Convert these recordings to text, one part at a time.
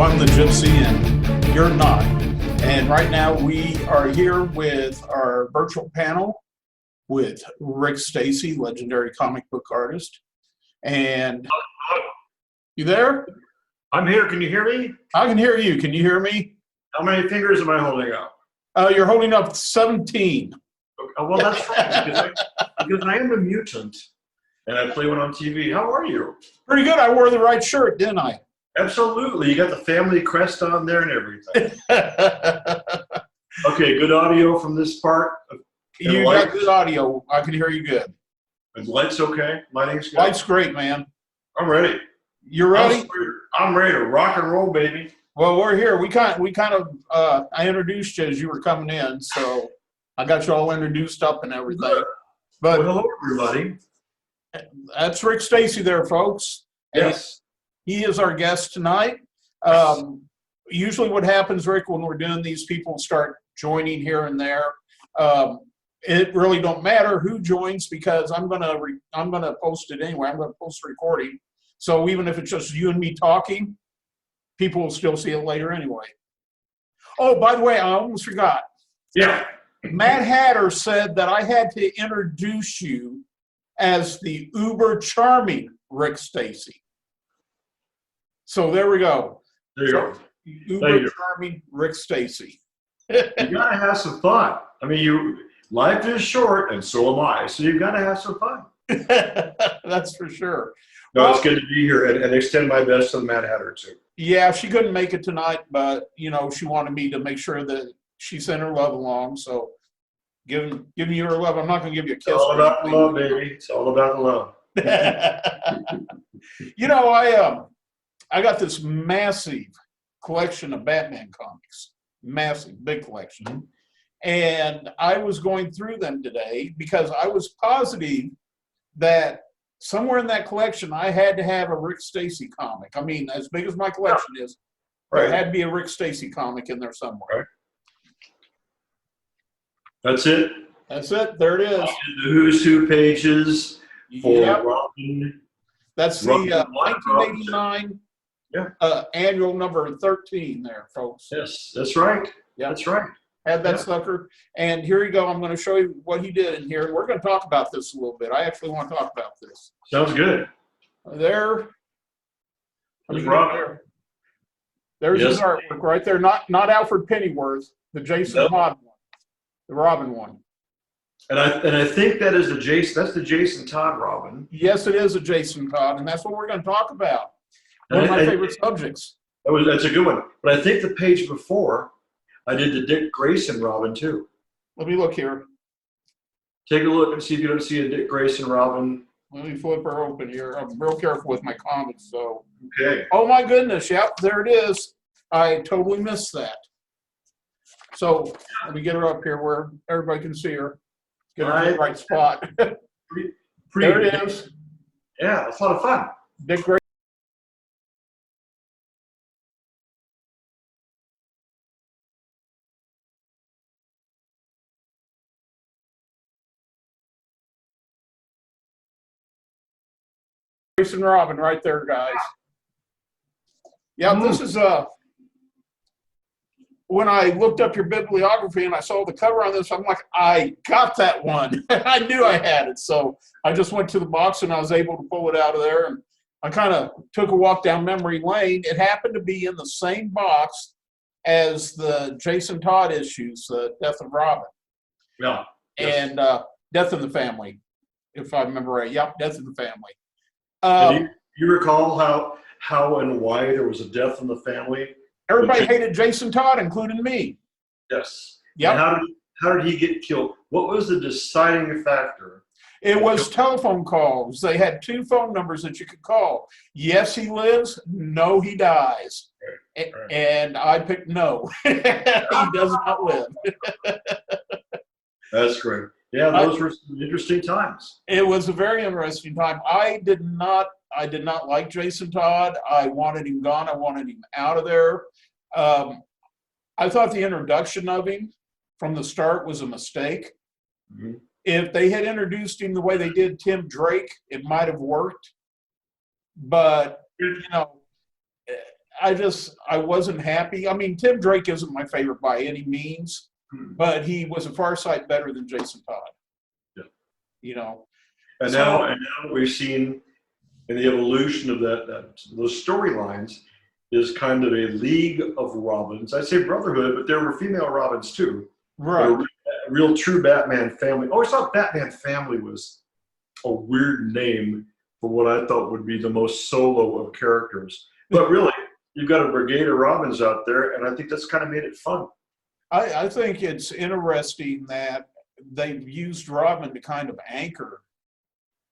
I'm the Gypsy and you're not. And right now we are here with our virtual panel with Rick Stasi, legendary comic book artist. And you there? I'm here. Can you hear me? I can hear you. Can you hear me? How many fingers am I holding up? You're holding up 17. Okay. Well, that's fine because I am a mutant and I play one on TV. How are you? Pretty good. I wore the right shirt, didn't I? Absolutely. You got the family crest on there and everything. Okay, good audio from this part. You got good audio. I can hear you good. And light's okay? Lighting's good? Light's great, man. I'm ready. You're ready? I'm ready to rock and roll, baby. Well, we're here. We kind of I introduced you as you were coming in, so I got you all introduced up and everything. Good. But well, hello, everybody. That's Rick Stasi there, folks. Yes. He is our guest tonight. Usually what happens, Rick, when we're doing these, people start joining here and there. It really don't matter who joins because I'm gonna post it anyway. I'm gonna post a recording. So even if it's just you and me talking, people will still see it later anyway. Oh, by the way, I almost forgot. Yeah. Mad Hatter said that I had to introduce you as the uber charming Rick Stasi. So there we go. There you go. Uber charming Rick Stasi. You gotta have some fun. I mean, life is short, and so am I. So you gotta have some fun. That's for sure. No, well, it's good to be here and extend my best to the Mad Hatter too. Yeah, she couldn't make it tonight, but you know she wanted me to make sure that she sent her love along. So giving you her love. I'm not going to give you a kiss. It's all about the love, baby. It's all about the love. You know, I got this massive collection of Batman comics, massive, big collection, and I was going through them today because I was positive that somewhere in that collection I had to have a Rick Stasi comic. I mean, as big as my collection is, there had to be a Rick Stasi comic in there somewhere. Right. That's it. That's it. There it is. The Who's Who pages for Robin. That's the 1989 annual number 13 there, folks. Yes, that's right. Yeah, that's right. Had that sucker. And here you go. I'm going to show you what he did in here. We're going to talk about this a little bit. I actually want to talk about this. Sounds good. There's Robin. There's his artwork right there. Not Alfred Pennyworth, the Jason Todd one, the Robin one. And I think that is that's the Jason Todd Robin. Yes, it is a Jason Todd, and that's what we're going to talk about. One of my favorite subjects. That's a good one. But I think the page before, I did the Dick Grayson Robin too. Let me look here. Take a look and see if you don't see a Dick Grayson Robin. Let me flip her open here. I'm real careful with my comments, so. Okay. Oh my goodness, yep, there it is. I totally missed that. So let me get her up here where everybody can see her. Get her in the right spot. There it is. Yeah, it's a lot of fun. Dick Grayson. Grayson Robin right there, guys. Yeah, this is when I looked up your bibliography and I saw the cover on this, I'm like, I got that one. I knew I had it. So I just went to the box and I was able to pull it out of there. And I kind of took a walk down memory lane. It happened to be in the same box as the Jason Todd issues, the Death of Robin. Yeah. And Death in the Family, if I remember right. Yep, Death in the Family. You recall how and why there was a death in the family? Everybody hated Jason Todd, including me. Yes. Yeah. How did he get killed? What was the deciding factor? It was telephone calls. They had 2 phone numbers that you could call. Yes, he lives. No, he dies. Right. And I picked no. He does not live. That's great. Yeah, those were some interesting times. It was a very interesting time. I did not like Jason Todd. I wanted him gone. I wanted him out of there. I thought the introduction of him from the start was a mistake. Mm-hmm. If they had introduced him the way they did Tim Drake, it might have worked. But, you know, I wasn't happy. I mean, Tim Drake isn't my favorite by any means, but he was a far sight better than Jason Todd. Yeah. You know. And So, now we've seen in the evolution of those storylines is kind of a league of Robins. I say brotherhood, but there were female Robins too. right. A real true Batman family. I always thought Batman family was a weird name for what I thought would be the most solo of characters. But really, you've got a brigade of Robins out there, and I think that's kind of made it fun. I think it's interesting that they've used Robin to kind of anchor,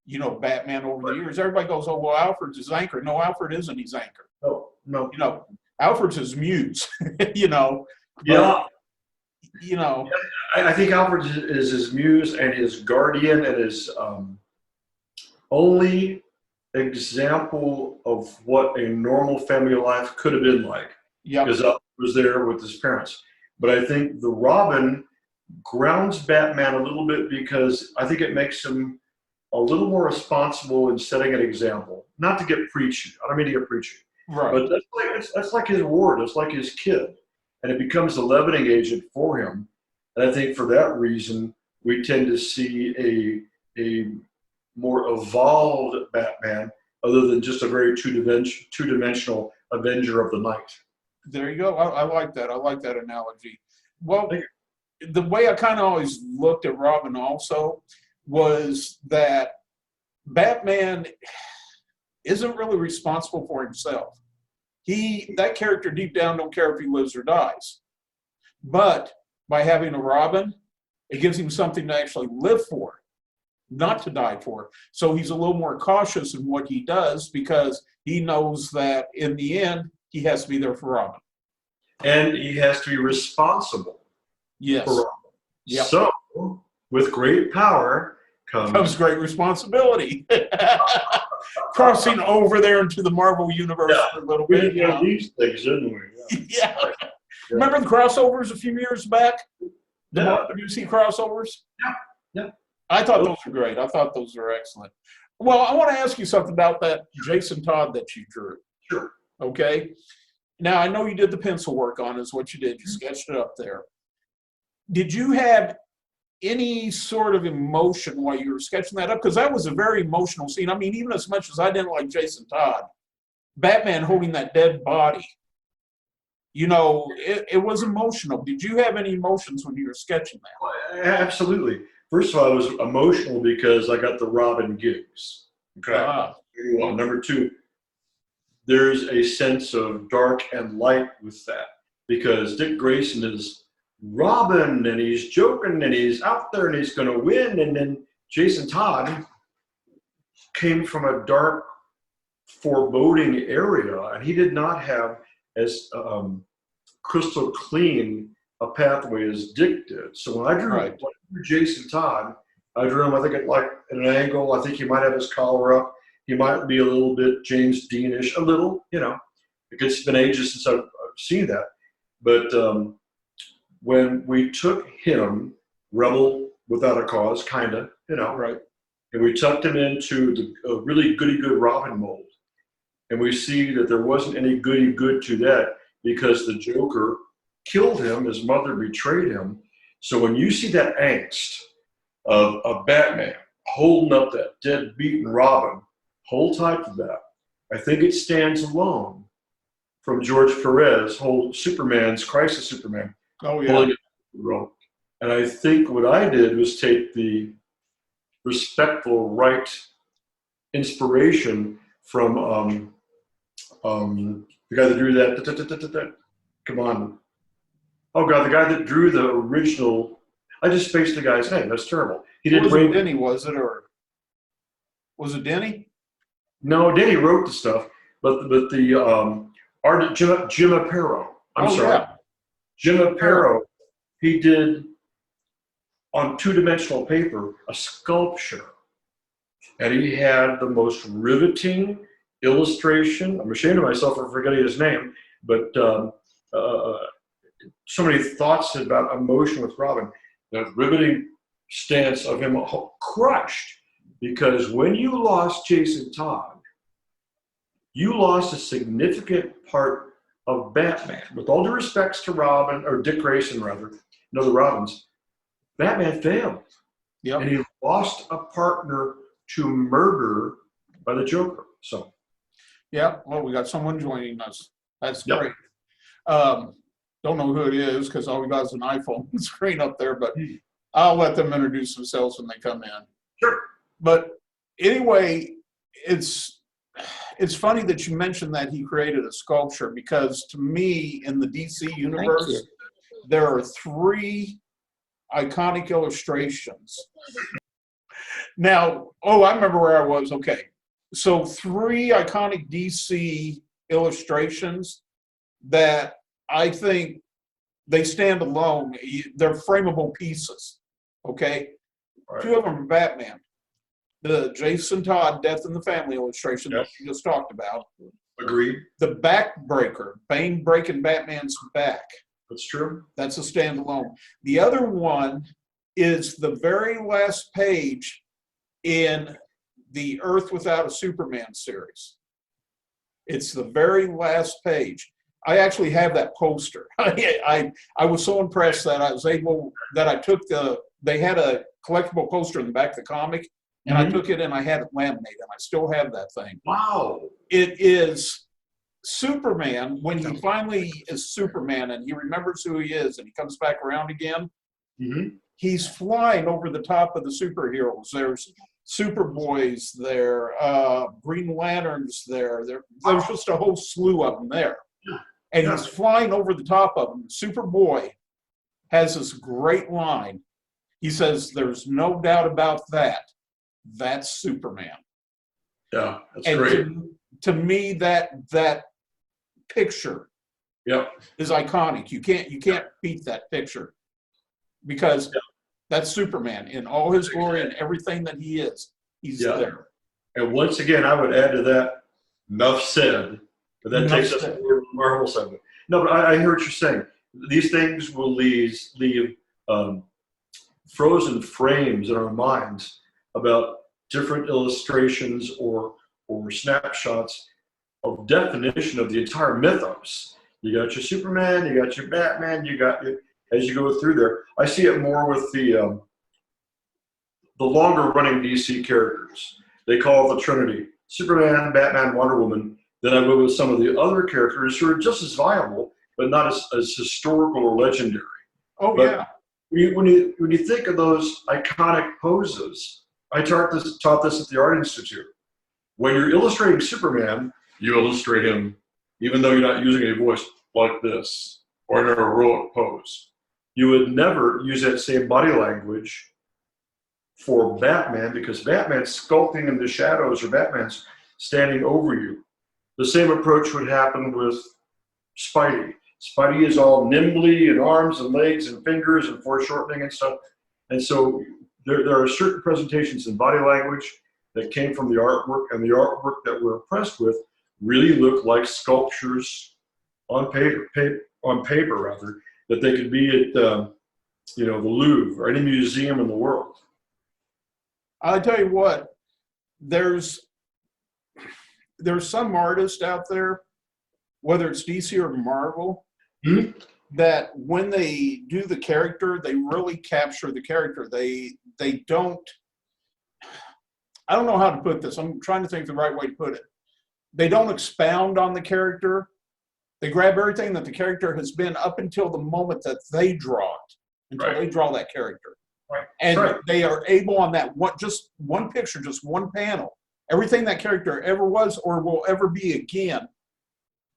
you know, Batman over the years. Everybody goes, oh, well, Alfred's his anchor. No, Alfred isn't his anchor. No. You know, Alfred's his muse, you know. But, Yeah. You know. I think Alfred is his muse and his guardian and his only example of what a normal family life could have been like. Yeah. Because Alfred was there with his parents. But I think the Robin grounds Batman a little bit because I think it makes him a little more responsible in setting an example. Not to get preachy. I don't mean to get preachy. Right. But that's like his ward. It's like his kid. And it becomes a leavening agent for him. And I think for that reason, we tend to see a more evolved Batman other than just a very two-dimensional Avenger of the Night. There you go. I like that. I like that analogy. Well, the way I kind of always looked at Robin also was that Batman isn't really responsible for himself. That character deep down don't care if he lives or dies. But by having a Robin, it gives him something to actually live for, not to die for. So he's a little more cautious in what he does because he knows that in the end, he has to be there for Robin. And he has to be responsible yes. for Robin. Yep. So, with great power comes great responsibility. Crossing over there into the Marvel universe for a little bit. We know these things, didn't we? Yeah. Remember the crossovers a few years back? The Yeah. WC crossovers? Yeah. I thought those were great. I thought those were excellent. Well, I want to ask you something about that Jason Todd that you drew. Sure. Okay. Now, I know you did the pencil work on is what you did. You sketched it up there. Did you have any sort of emotion while you were sketching that up? Because that was a very emotional scene. I mean, even as much as I didn't like Jason Todd, Batman holding that dead body, you know, it was emotional. Did you have any emotions when you were sketching that? Absolutely. First of all, I was emotional because I got the Robin gigs. Okay. Well, number two, there's a sense of dark and light with that because Dick Grayson is Robin and he's joking and he's out there and he's going to win. And then Jason Todd came from a dark, foreboding area and he did not have as crystal clean a pathway as Dick did. So when I drew Jason Todd, I drew him, I think, at an angle. I think he might have his collar up. He might be a little bit James Dean-ish, a little, you know. It's been ages since I've seen that. But when we took him, Rebel Without a Cause, kind of, you know, and we tucked him into a really goody-good Robin mold, and we see that there wasn't any goody-good to that because the Joker killed him, his mother betrayed him. So when you see that angst of Batman holding up that dead, beaten Robin, hold tight to that. I think it stands alone from George Perez, Superman's Crisis Superman. Oh, yeah. And I think what I did was take the respectful, right inspiration from the guy that drew that. Come on. Oh, God, the guy that drew the original. I just spaced the guy's name. That's terrible. He did Wasn't Denny, was it? Or was it Denny? No, Denny wrote the stuff, but the art Jim Aparo. I'm sorry. Yeah. Jim Aparo, he did on two-dimensional paper a sculpture. And he had the most riveting illustration. I'm ashamed of myself for forgetting his name, but so many thoughts about emotion with Robin. The riveting stance of him crushed, because when you lost Jason Todd, you lost a significant part of Batman. With all due respects to Robin, or Dick Grayson rather, no, the Robins, Batman failed. Yep. And he lost a partner to murder by the Joker. So, yeah, well, we got someone joining us. That's Yep. great. Don't know who it is because all we got is an iPhone screen up there, but I'll let them introduce themselves when they come in. Sure. But anyway, it's funny that you mentioned that he created a sculpture, because to me, in the DC universe, there are 3 iconic illustrations. Now, I remember where I was. Okay. So 3 iconic DC illustrations that I think they stand alone. They're frameable pieces. Okay. Right. 2 of them are Batman. The Jason Todd Death in the Family illustration that we just talked about. Agreed. The Backbreaker, Bane breaking Batman's back. That's true. That's a standalone. The other one is the very last page in the Earth Without a Superman series. It's the very last page. I actually have that poster. I was so impressed that I took they had a collectible poster in the back of the comic, and I took it and I had it laminated, and I still have that thing. Wow. It is Superman, when he finally is Superman and he remembers who he is and he comes back around again, he's flying over the top of the superheroes. There's Superboys there, Green Lanterns there. There's just a whole slew of them there. And he's flying over the top of them. Superboy has this great line. He says, "There's no doubt about that. That's Superman." Yeah, that's and great. To me, that picture is iconic. You can't beat that picture, because that's Superman in all his glory and everything that he is. He's there. And once again, I would add to that, enough said, but that takes us to our whole segment. No, but I hear what you're saying. These things will leave frozen frames in our minds about different illustrations or snapshots of definition of the entire mythos. You got your Superman, you got your Batman, you got it as you go through there. I see it more with the longer running DC characters. They call it the Trinity: Superman, Batman, Wonder Woman. Then I go with some of the other characters who are just as viable, but not as historical or legendary. Oh, but yeah. When you think of those iconic poses, I taught this at the Art Institute. When you're illustrating Superman, you illustrate him even though you're not using a voice like this or in a heroic pose. You would never use that same body language for Batman, because Batman's sculpting in the shadows or Batman's standing over you. The same approach would happen with Spidey. Spidey is all nimbly and arms and legs and fingers and foreshortening and stuff. And so there are certain presentations in body language that came from the artwork, and the artwork that we're impressed with really look like sculptures on paper, that they could be at the Louvre or any museum in the world. I tell you what, there's some artists out there, whether it's DC or Marvel, that when they do the character, they really capture the character. They don't, I don't know how to put this. I'm trying to think the right way to put it. They don't expound on the character. They grab everything that the character has been up until the moment that they draw it, until they draw that character. Right. And they are able on that just one picture, just one panel, everything that character ever was or will ever be again,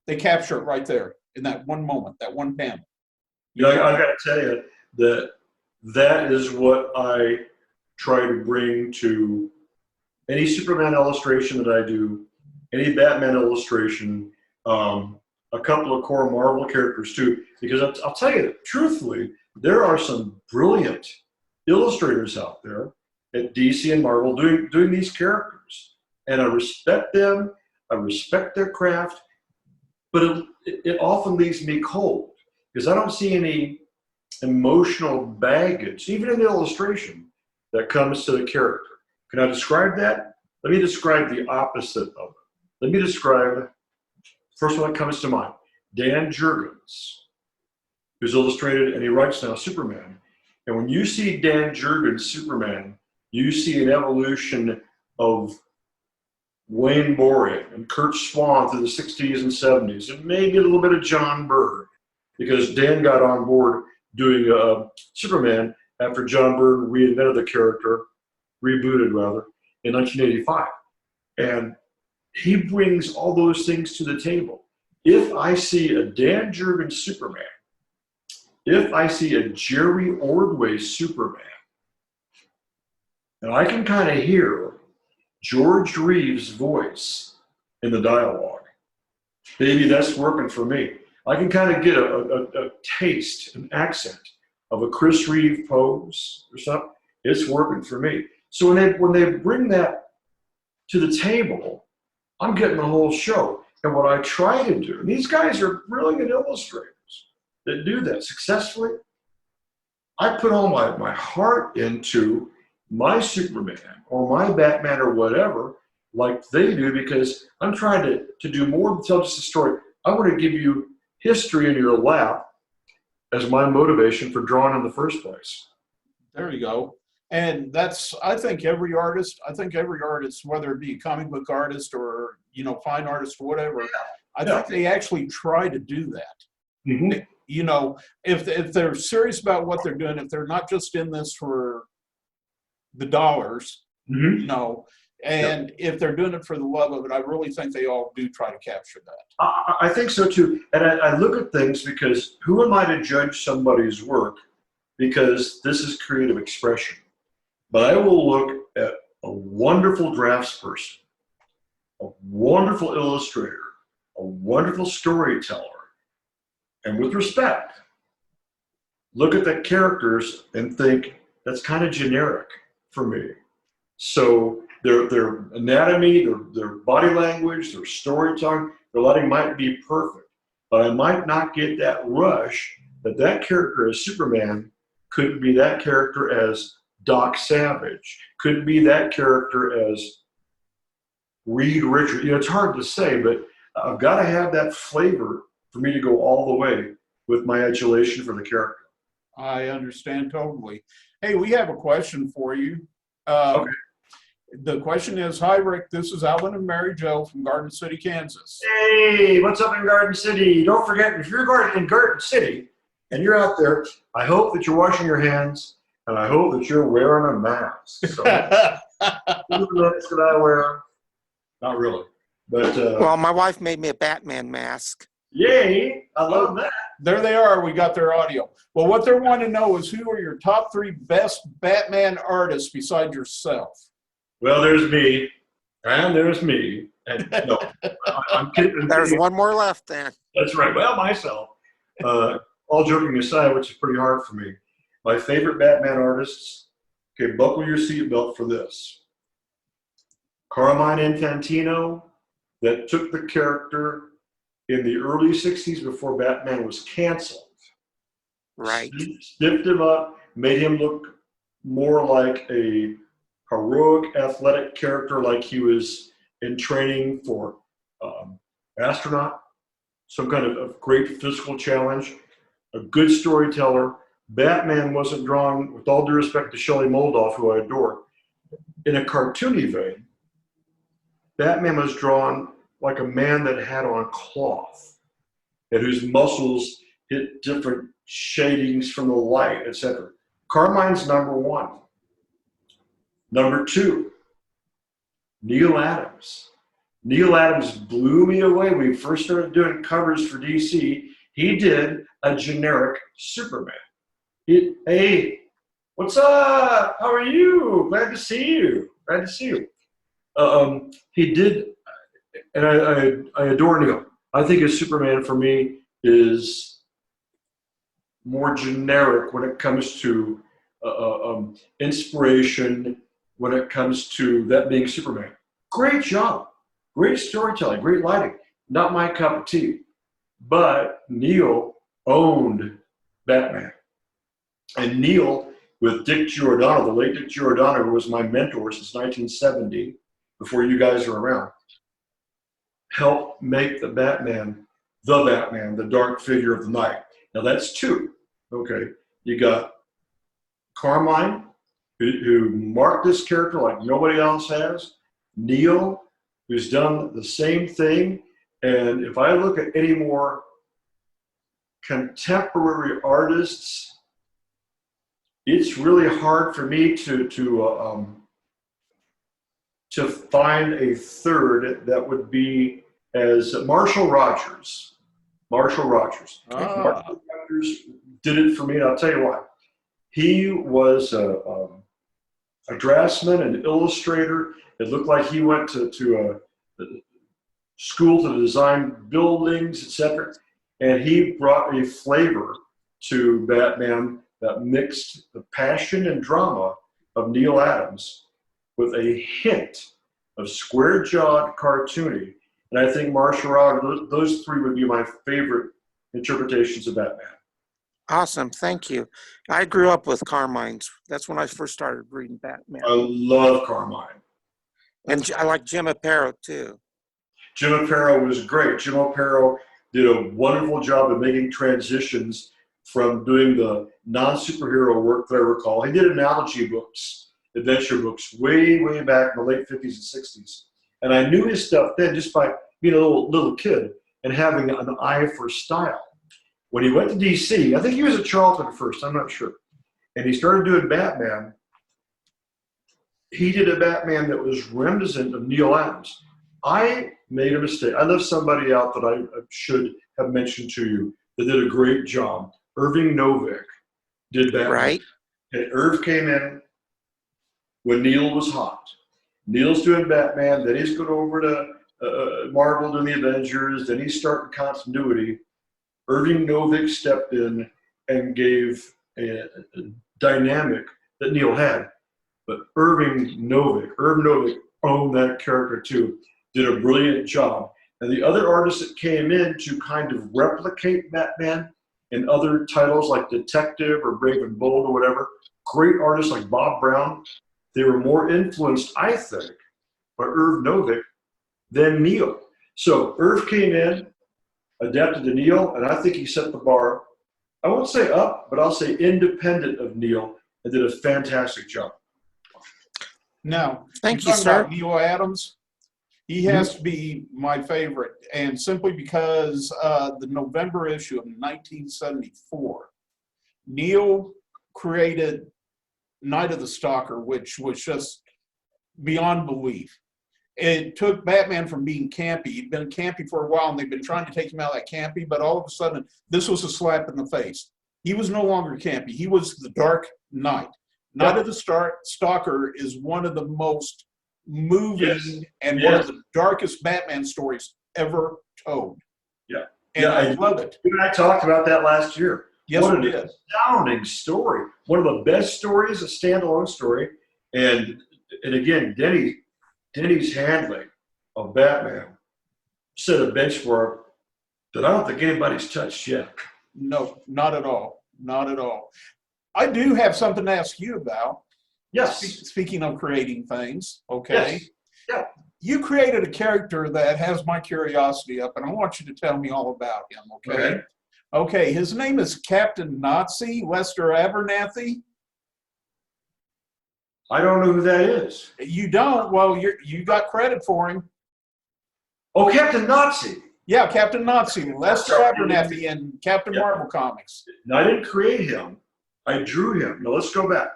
they capture it right there in that one moment, that one panel. I got to tell you that is what I try to bring to any Superman illustration that I do, any Batman illustration, a couple of core Marvel characters too, because I'll tell you, truthfully, there are some brilliant illustrators out there at DC and Marvel doing these characters, and I respect them. I respect their craft, but it often leaves me cold because I don't see any emotional baggage, even in the illustration, that comes to the character. Can I describe that? Let me describe the opposite of it. Let me describe, first one that comes to mind, Dan Jurgens, who's illustrated, and he writes now Superman. And when you see Dan Jurgens' Superman, you see an evolution of Wayne Boring and Kurt Swan through the 60s and 70s, and maybe a little bit of John Byrne, because Dan got on board doing Superman after John Byrne reinvented the character, rebooted rather, in 1985. And he brings all those things to the table. If I see a Dan Jurgens Superman, if I see a Jerry Ordway Superman, and I can kind of hear George Reeves' voice in the dialogue, maybe that's working for me. I can kind of get a taste, an accent of a Chris Reeve pose or something. It's working for me. So when they bring that to the table, I'm getting the whole show. And what I try to do, and these guys are brilliant illustrators that do that successfully, I put all my heart into my Superman or my Batman or whatever, like they do, because I'm trying to do more than tell just a story. I want to give you history in your lap as my motivation for drawing in the first place. There you go. And that's, I think every artist, whether it be a comic book artist or, you know, fine artist or whatever, I think they actually try to do that. Mm-hmm. You know, if they're serious about what they're doing, if they're not just in this for the dollars, Mm-hmm. you know, and if they're doing it for the love of it, I really think they all do try to capture that. I think so too. And I look at things because who am I to judge somebody's work? Because this is creative expression. But I will look at a wonderful draftsperson, a wonderful illustrator, a wonderful storyteller, and with respect, look at the characters and think that's kind of generic for me. So their anatomy, their body language, their storytelling, their lighting might be perfect, but I might not get that rush that character as Superman couldn't be that character as Doc Savage, couldn't be that character as Reed Richards. You know, it's hard to say, but I've got to have that flavor for me to go all the way with my adulation for the character. I understand totally. Hey, we have a question for you. Okay. The question is, hi, Rick, this is Alan and Mary Jo from Garden City, Kansas. Hey, what's up in Garden City? Don't forget, if you're in Garden City and you're out there, I hope that you're washing your hands and I hope that you're wearing a mask. So, what mask that I wear? Not really. But well, my wife made me a Batman mask. Yay, I love that. There they are. We got their audio. Well, what they want to know is who are your top 3 best Batman artists besides yourself? Well, there's me, and there's me. And no, I'm kidding. There's one more left then. That's right. Well, myself. All joking aside, which is pretty hard for me. My favorite Batman artists, okay, buckle your seatbelt for this. Carmine Infantino, that took the character in the early 60s before Batman was canceled. Right. Stiffed him up, made him look more like a heroic athletic character, like he was in training for astronaut, some kind of great physical challenge, a good storyteller. Batman wasn't drawn, with all due respect to Shelley Moldoff, who I adore, in a cartoony vein. Batman was drawn like a man that had on cloth and whose muscles hit different shadings from the light, etc. Carmine's number 1. Number 2, Neil Adams. Neil Adams blew me away. When we first started doing covers for DC, he did a generic Superman. Hey, what's up? How are you? Glad to see you. Glad to see you. He did, and I adore Neil. I think his Superman for me is more generic when it comes to inspiration, when it comes to that being Superman. Great job. Great storytelling, great lighting. Not my cup of tea. But Neil owned Batman. And Neil, with Dick Giordano, the late Dick Giordano, who was my mentor since 1970, before you guys were around, helped make the Batman the Batman, the dark figure of the night. Now that's two. Okay, you got Carmine, who marked this character like nobody else has. Neil, who's done the same thing. And if I look at any more contemporary artists, it's really hard for me to find a third that would be as Marshall Rogers. Marshall Rogers. Marshall Rogers did it for me, and I'll tell you why. He was a draftsman, an illustrator. It looked like he went to a school to design buildings, etc. And he brought a flavor to Batman that mixed the passion and drama of Neil Adams with a hint of square-jawed cartoony. And I think Marshall Rogers, those three would be my favorite interpretations of Batman. Awesome, thank you. I grew up with Carmine's. That's when I first started reading Batman. I love Carmine. And I like Jim Aparo too. Jim Aparo was great. Jim Aparo did a wonderful job of making transitions from doing the non-superhero work that I recall. He did analogy books, adventure books, way, way back in the late 50s and 60s. And I knew his stuff then just by being a little kid and having an eye for style. When he went to DC, I think he was at Charlton first, I'm not sure. And he started doing Batman. He did a Batman that was reminiscent of Neil Adams. I made a mistake. I left somebody out that I should have mentioned to you that did a great job. Irving Novick did Batman. Right. And Irv came in when Neil was hot. Neil's doing Batman, then he's going over to Marvel doing the Avengers, then he's starting continuity. Irving Novick stepped in and gave a dynamic that Neil had. But Irv Novick owned that character too, did a brilliant job. And the other artists that came in to kind of replicate Batman in other titles like Detective or Brave and Bold or whatever, great artists like Bob Brown, they were more influenced, I think, by Irv Novick than Neil. So Irv came in, adapted to Neil, and I think he set the bar, I won't say up, but I'll say independent of Neil, and did a fantastic job. Now, Thank you're you, talking sir. about Neil Adams. He has to be my favorite, and simply because the November issue of 1974, Neil created Night of the Stalker, which was just beyond belief. It took Batman from being campy. He'd been campy for a while, and they've been trying to take him out of that campy, but all of a sudden, this was a slap in the face. He was no longer campy. He was the Dark Knight. Night of the Stalker is one of the most moving and one of the darkest Batman stories ever told. Yeah. And I love it. You and I talked about that last year. Yes, what we an did. astounding story. One of the best stories, a standalone story. And again, Denny's handling of Batman set a benchmark that I don't think anybody's touched yet. No, not at all. Not at all. I do have something to ask you about. Yes. Speaking of creating things, okay? Yes. Yeah. You created a character that has my curiosity up, and I want you to tell me all about him, okay? Okay, his name is Captain Nazi, Lester Abernathy. I don't know who that is. You don't? Well, you got credit for him. Oh, Captain Nazi. Yeah, Captain Nazi, Lester Abernathy in Captain Marvel comics. Now, I didn't create him. I drew him. Now, let's go back.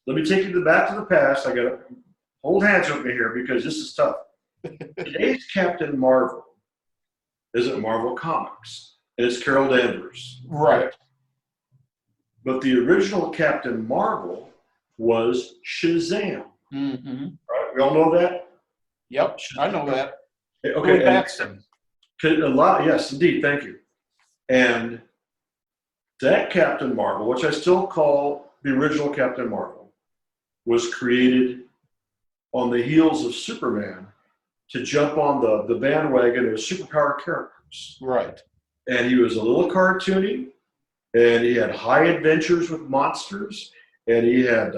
Let me take you back to the past. I got to hold hands with me here because this is tough. Today's Captain Marvel is at Marvel Comics, and it's Carol Danvers. Right. But the original Captain Marvel was Shazam. Mm-hmm. Right? We all know that? Yep, I know that. Okay. Paxton. Yes, indeed. Thank you. And that Captain Marvel, which I still call the original Captain Marvel, was created on the heels of Superman to jump on the bandwagon of superpower characters. Right. And he was a little cartoony, and he had high adventures with monsters, and he had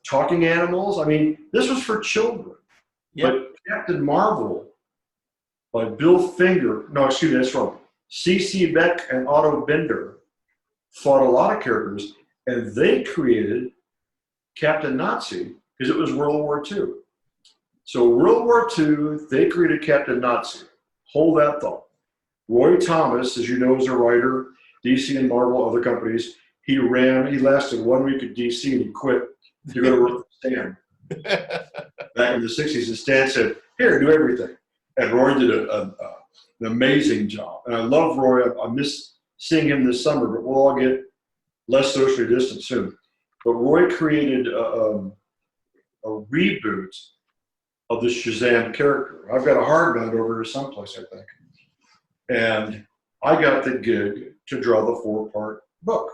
talking animals. I mean, this was for children. Yep. But Captain Marvel by Bill Finger, no, excuse me, that's wrong. C.C. Beck and Otto Bender fought a lot of characters, and they created Captain Nazi because it was World War II. So World War II, they created Captain Nazi. Hold that thought. Roy Thomas, as you know, is a writer, DC and Marvel, other companies. He lasted 1 week at DC and he quit to go to work for Stan. Back in the 60s, and Stan said, here, do everything. And Roy did an amazing job. And I love Roy. I miss seeing him this summer, but we'll all get less socially distant soon. But Roy created a reboot of the Shazam character. I've got a hardbound over here someplace, I think. And I got the gig to draw the 4-part book.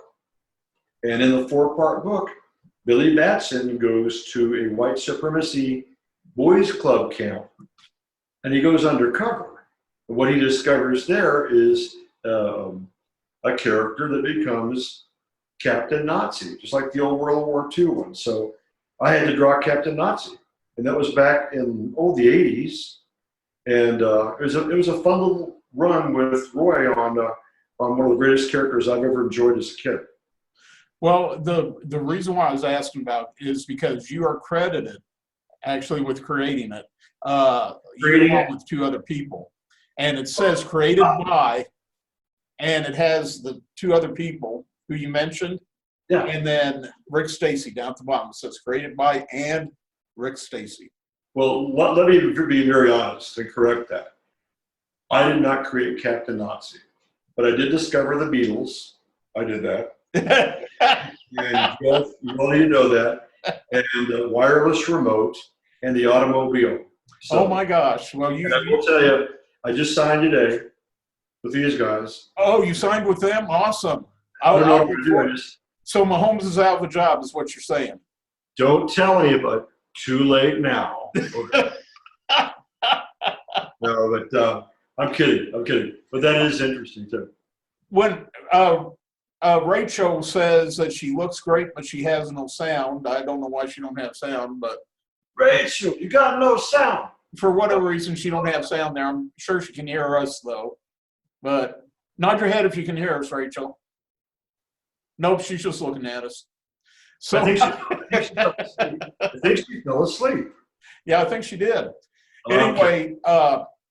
And in the 4-part book, Billy Batson goes to a white supremacy boys club camp, and he goes undercover. And what he discovers there is a character that becomes Captain Nazi, just like the old World War II one. So I had to draw Captain Nazi, and that was back in the 80s. And it was a fun little run with Roy on one of the greatest characters I've ever enjoyed as a kid. Well, the reason why I was asking about is because you are credited actually with creating it. Creating it with 2 other people. And it says created by, and it has the 2 other people who you mentioned. Yeah. And then Rick Stacy down at the bottom. It says created by and Rick Stacy. Well, let me be very honest and correct that. I did not create Captain Nazi, but I did discover the Beatles. I did that. And you all need to know that. And the wireless remote and the automobile. So, oh my gosh. Well, and I will tell you, I just signed today with these guys. Oh, you signed with them? Awesome. I don't know what we're doing. So Mahomes is out of a job is what you're saying. Don't tell anybody. Too late now. Okay. No, but I'm kidding. But that is interesting too. When Rachel says that she looks great, but she has no sound. I don't know why she don't have sound, but Rachel, you got no sound. For whatever reason, she don't have sound there. I'm sure she can hear us though. But nod your head if you can hear us, Rachel. Nope, she's just looking at us. So I think she fell asleep. Yeah, I think she did. Anyway,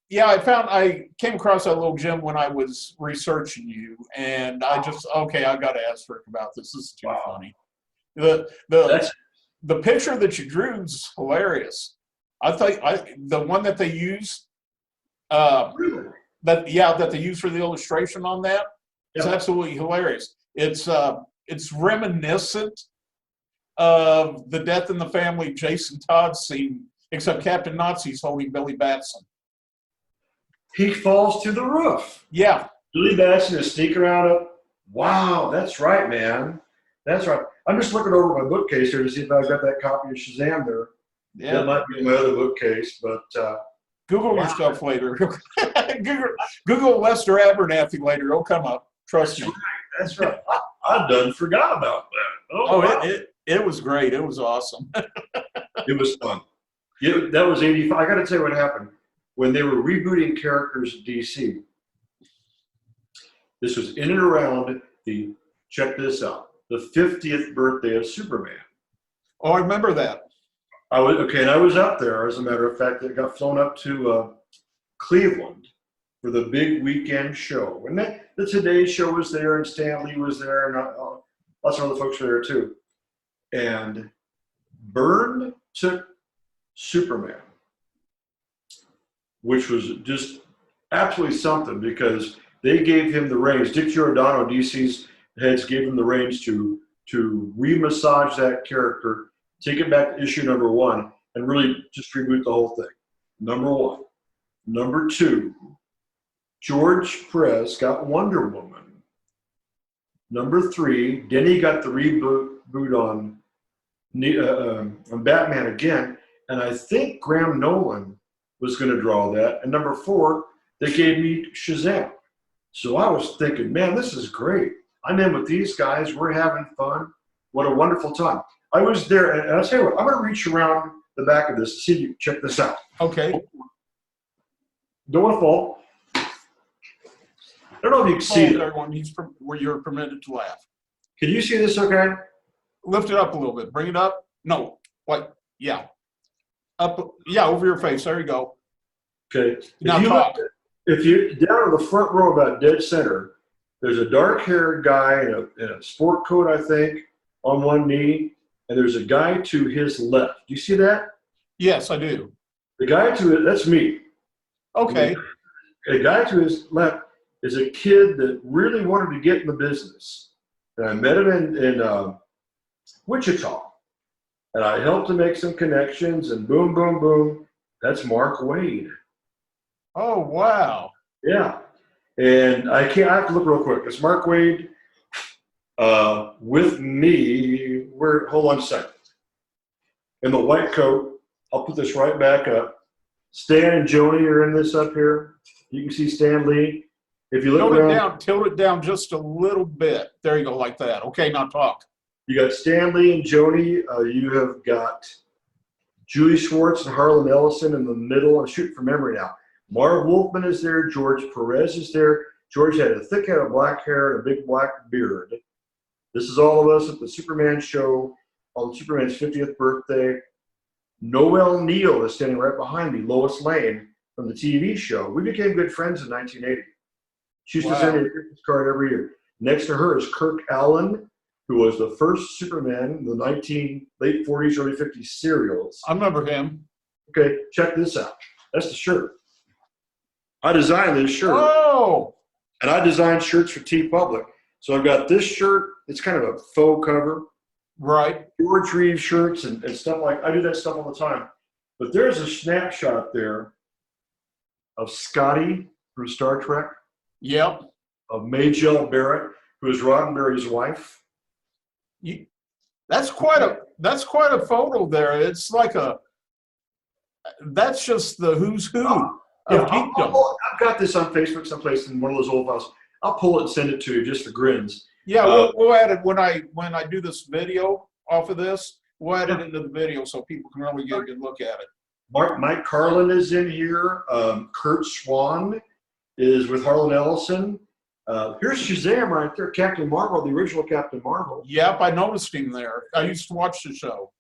yeah, I came across that little gem when I was researching you, and I just I got to ask Rick about this. This is too funny. The picture that you drew is hilarious. I thought the one that they use, Really? that they use for the illustration on that is absolutely hilarious. It's reminiscent of the Death in the Family Jason Todd scene, except Captain Nazi's holding Billy Batson. He falls to the roof. Yeah. Billy Batson is sneaking around up. Wow, that's right, man. That's right. I'm just looking over my bookcase here to see if I've got that copy of Shazam there. Yeah. That might be in my other bookcase, but Google your stuff later. Google Lester Abernathy later. It'll come up. Trust me. That's right. I done forgot about that. Wow. It was great. It was awesome. It was fun. Yeah, that was 85. I got to tell you what happened. When they were rebooting characters at DC, this was in and around check this out, the 50th birthday of Superman. Oh, I remember that. And I was up there, as a matter of fact. I got flown up to Cleveland for the big weekend show. And the Today Show was there, and Stan Lee was there, and lots of other folks were there too. And Byrne took Superman, which was just absolutely something, because they gave him the reins. Dick Giordano, DC's heads, gave him the reins to re-massage that character, take it back to issue number 1, and really just reboot the whole thing. Number 1. Number 2, George Perez got Wonder Woman. Number 3, Denny got the reboot on Batman again, and I think Graham Nolan was going to draw that. And number 4, they gave me Shazam. So I was thinking, man, this is great. I'm in with these guys. We're having fun. What a wonderful time. I was there, and I'll tell you what, I'm going to reach around the back of this to see if you check this out. Okay. Don't want to fall. don't know if you can see it. Everyone, where you're permitted to laugh. Can you see this okay? Lift it up a little bit. Bring it up. No, yeah. Up, yeah, over your face. There you go. Okay. Now talk. If you down in the front row, about dead center, there's a dark-haired guy in a sport coat, I think, on one knee, and there's a guy to his left. Do you see that? Yes, I do. The guy to it, that's me. Okay. A guy to his left is a kid that really wanted to get in the business. And I met him in Wichita. And I helped him make some connections, and boom, boom, boom. That's Mark Wade. Oh, wow. Yeah. And I have to look real quick. It's Mark Wade with me. Hold on a second. In the white coat, I'll put this right back up. Stan and Joni are in this up here. You can see Stan Lee. If you look around, tilt it down just a little bit. There you go, like that. Okay, now talk. You got Stan Lee and Joni. You have got Julie Schwartz and Harlan Ellison in the middle. I'm shooting from memory now. Marv Wolfman is there. George Perez is there. George had a thick head of black hair and a big black beard. This is all of us at the Superman show on Superman's 50th birthday. Noel Neal is standing right behind me, Lois Lane from the TV show. We became good friends in 1980. She used to send me a Christmas card every year. Next to her is Kirk Allen, who was the first Superman in the late 40s, early 50s serials. I remember him. Okay, check this out. That's the shirt. I designed this shirt. Oh! And I designed shirts for TeePublic. So I've got this shirt. It's kind of a faux cover. Right. George Reeves shirts and stuff like, I do that stuff all the time. But there's a snapshot there of Scotty from Star Trek. Yep. Of Majel Barrett, who is Roddenberry's wife. That's quite a photo there. It's like that's just the who's who of geekdom. I've got this on Facebook someplace in one of those old files. I'll pull it and send it to you just for grins. Yeah, we'll add it when I do this video off of this. We'll add it into the video so people can really get a good look at it. Mike Carlin is in here. Kurt Swan is with Harlan Ellison. Here's Shazam right there, Captain Marvel, the original Captain Marvel. Yep, I noticed him there. I used to watch the show.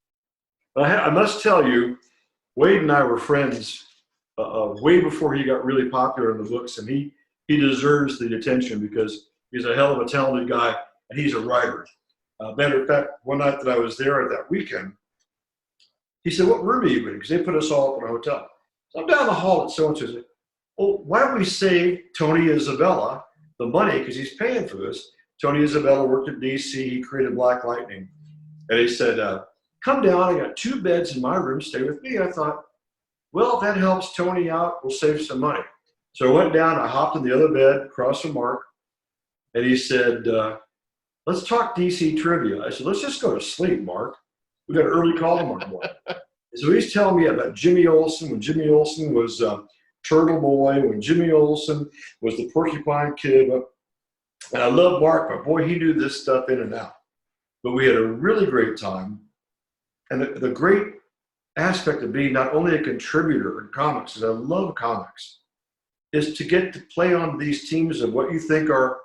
I must tell you, Wade and I were friends way before he got really popular in the books, and he deserves the attention because he's a hell of a talented guy, and he's a writer. Matter of fact, one night that I was there that weekend, he said, "What room are you in?" Because they put us all up in a hotel. So I'm down the hall at so-and-so. Said, "Oh, why don't we save Tony Isabella the money because he's paying for this?" Tony Isabella worked at DC. He created Black Lightning. And he said, "Come down. I got 2 beds in my room. Stay with me." I thought, well, if that helps Tony out, we'll save some money. So I went down. I hopped in the other bed across from Mark. And he said, "Let's talk DC trivia." I said, "Let's just go to sleep, Mark. We got an early call tomorrow morning." So he's telling me about Jimmy Olsen, when Jimmy Olsen was Turtle Boy, when Jimmy Olsen was the Porcupine Kid. And I love Mark, but boy, he knew this stuff in and out. But we had a really great time. And the great aspect of being not only a contributor in comics, because I love comics, is to get to play on these teams of what you think are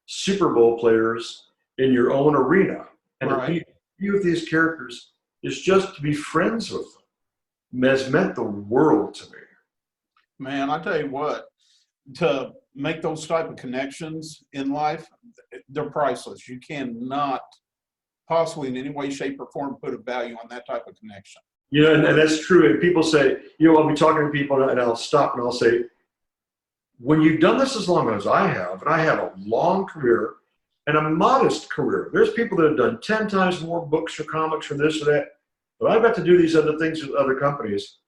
Super Bowl players in your own arena. And to be with these characters is just to be friends with them. Has meant the world to me. Man, I tell you what, to make those type of connections in life, they're priceless. You cannot possibly in any way, shape, or form put a value on that type of connection. You know, and that's true. And people say, you know, I'll be talking to people and I'll stop and I'll say, when you've done this as long as I have, and I have a long career and a modest career, there's people that have done 10 times more books or comics or this or that, but I've got to do these other things with other companies.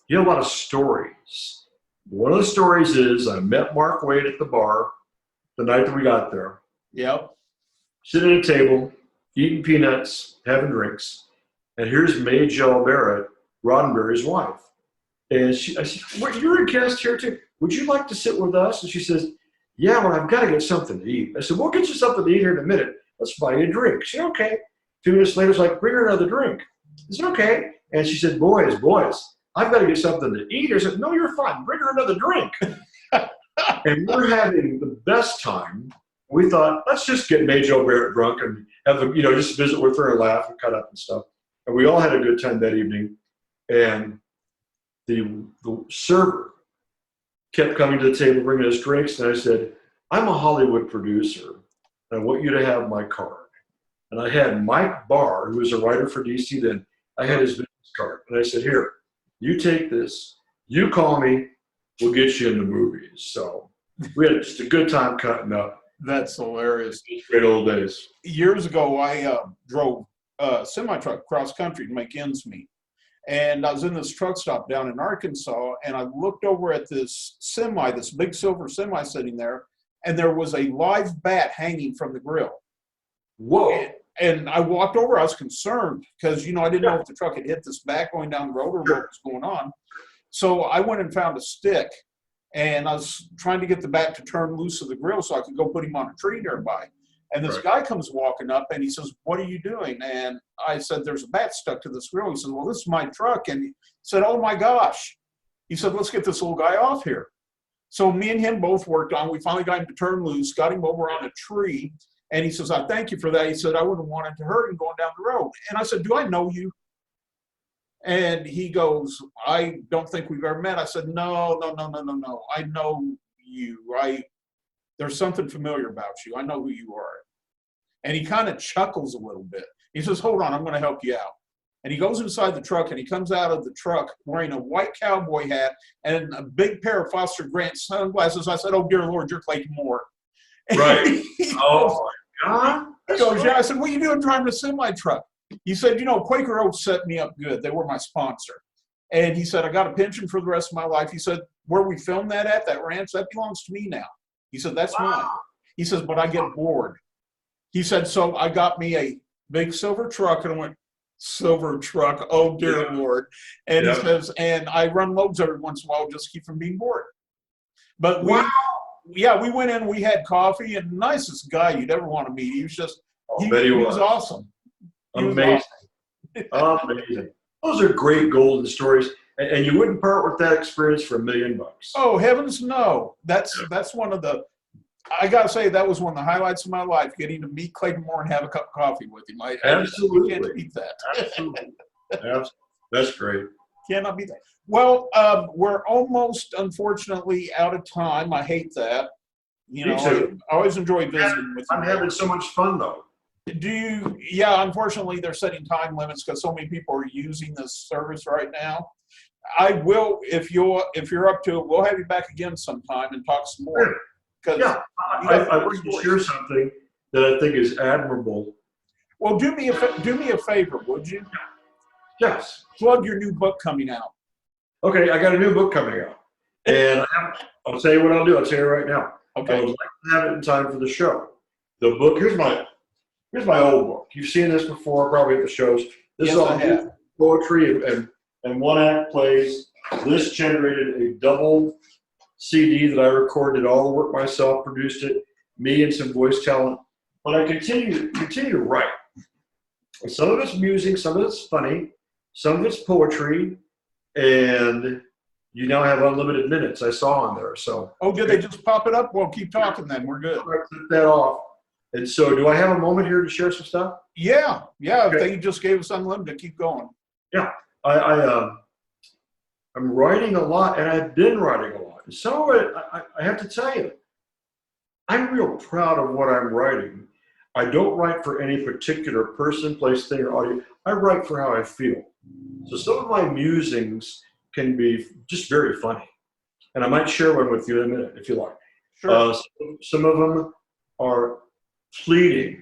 You have a lot of stories. One of the stories is I met Mark Wade at the bar the night that we got there. Yep. Sitting at a table, eating peanuts, having drinks. And here's Majel Barrett, Roddenberry's wife. And I said, "Well, you're a guest here too. Would you like to sit with us?" And she says, "Yeah, well, I've got to get something to eat." I said, "We'll get you something to eat here in a minute. Let's buy you a drink." She said, "Okay." 2 minutes later, it's like, "Bring her another drink." I said, "Okay." And she said, boys, I've got to get something to eat." I said, "No, you're fine. Bring her another drink." And we're having the best time. We thought, let's just get Major Barrett drunk and have them, just visit with her and laugh and cut up and stuff. And we all had a good time that evening. And the server kept coming to the table, bringing us drinks. And I said, I'm a Hollywood producer. And I want you to have my card. And I had Mike Barr, who was a writer for DC then. I had his business card. And I said, here, you take this. You call me. We'll get you in the movies. So we had just a good time cutting up. That's hilarious. Great old days. Years ago, I drove a semi-truck cross country to make ends meet. And I was in this truck stop down in Arkansas, and I looked over at this semi, this big silver semi sitting there, and there was a live bat hanging from the grill. Whoa. And I walked over. I was concerned because, I didn't know if the truck had hit this bat going down the road or what was going on. So I went and found a stick, and I was trying to get the bat to turn loose of the grill so I could go put him on a tree nearby. And this guy comes walking up, and he says, what are you doing? And I said, there's a bat stuck to this grill. He said, well, this is my truck. And he said, oh, my gosh. He said, let's get this little guy off here. So me and him both worked on. We finally got him to turn loose, got him over on a tree. And he says, I thank you for that. He said, I wouldn't want it to hurt him going down the road. And I said, do I know you? And he goes, I don't think we've ever met. I said, no. I know you. There's something familiar about you. I know who you are. And he kind of chuckles a little bit. He says, hold on, I'm going to help you out. And he goes inside the truck, and he comes out of the truck wearing a white cowboy hat and a big pair of Foster Grant sunglasses. I said, oh, dear Lord, you're Clayton Moore. Right. Oh, my God. He goes, yeah. I said, what are you doing driving a semi-truck? He said, Quaker Oats set me up good. They were my sponsor. And he said, I got a pension for the rest of my life. He said, where we filmed that at, that ranch, that belongs to me now. He said, that's mine. He says, but I get bored. He said, so I got me a big silver truck. And I went, silver truck, oh, dear Lord. And he says, and I run loads every once in a while just to keep from being bored. But we went in, we had coffee, and nicest guy you'd ever want to meet. He was just, he was awesome. Amazing. Amazing. Those are great golden stories. And you wouldn't part with that experience for $1 million. Oh, heavens no. That's one of the, I got to say, that was one of the highlights of my life, getting to meet Clayton Moore and have a cup of coffee with him. Absolutely. I can't beat that. Absolutely. That's great. Cannot beat that. Well, we're almost, unfortunately, out of time. I hate that. Me too. I always enjoy visiting with you. I'm having so much fun, though. Unfortunately, they're setting time limits because so many people are using this service right now. I will, if you're up to it, we'll have you back again sometime and talk some more. Yeah, I want to share something that I think is admirable. Well, do me a favor, would you? Yes. Plug your new book coming out. Okay, I got a new book coming out, and I'll tell you what I'll do. I'll tell you right now. Okay. I would like to have it in time for the show. The book. Here's my old book. You've seen this before, probably at the shows. This is all poetry and one-act plays. This generated a double CD that I recorded all the work myself, produced it, me and some voice talent. But I continue to write. And some of it's music, some of it's funny, some of it's poetry, and you now have unlimited minutes. I saw on there. So. Oh, did they just pop it up? Well, keep talking then. We're good. I took that off. And so, do I have a moment here to share some stuff? Yeah. Okay. If they just gave us unlimited, keep going. Yeah, I'm writing a lot, and I've been writing a lot. And some of it, I have to tell you, I'm real proud of what I'm writing. I don't write for any particular person, place, thing, or audience. I write for how I feel. So some of my musings can be just very funny, and I might share one with you in a minute if you like. Sure. Some of them are pleading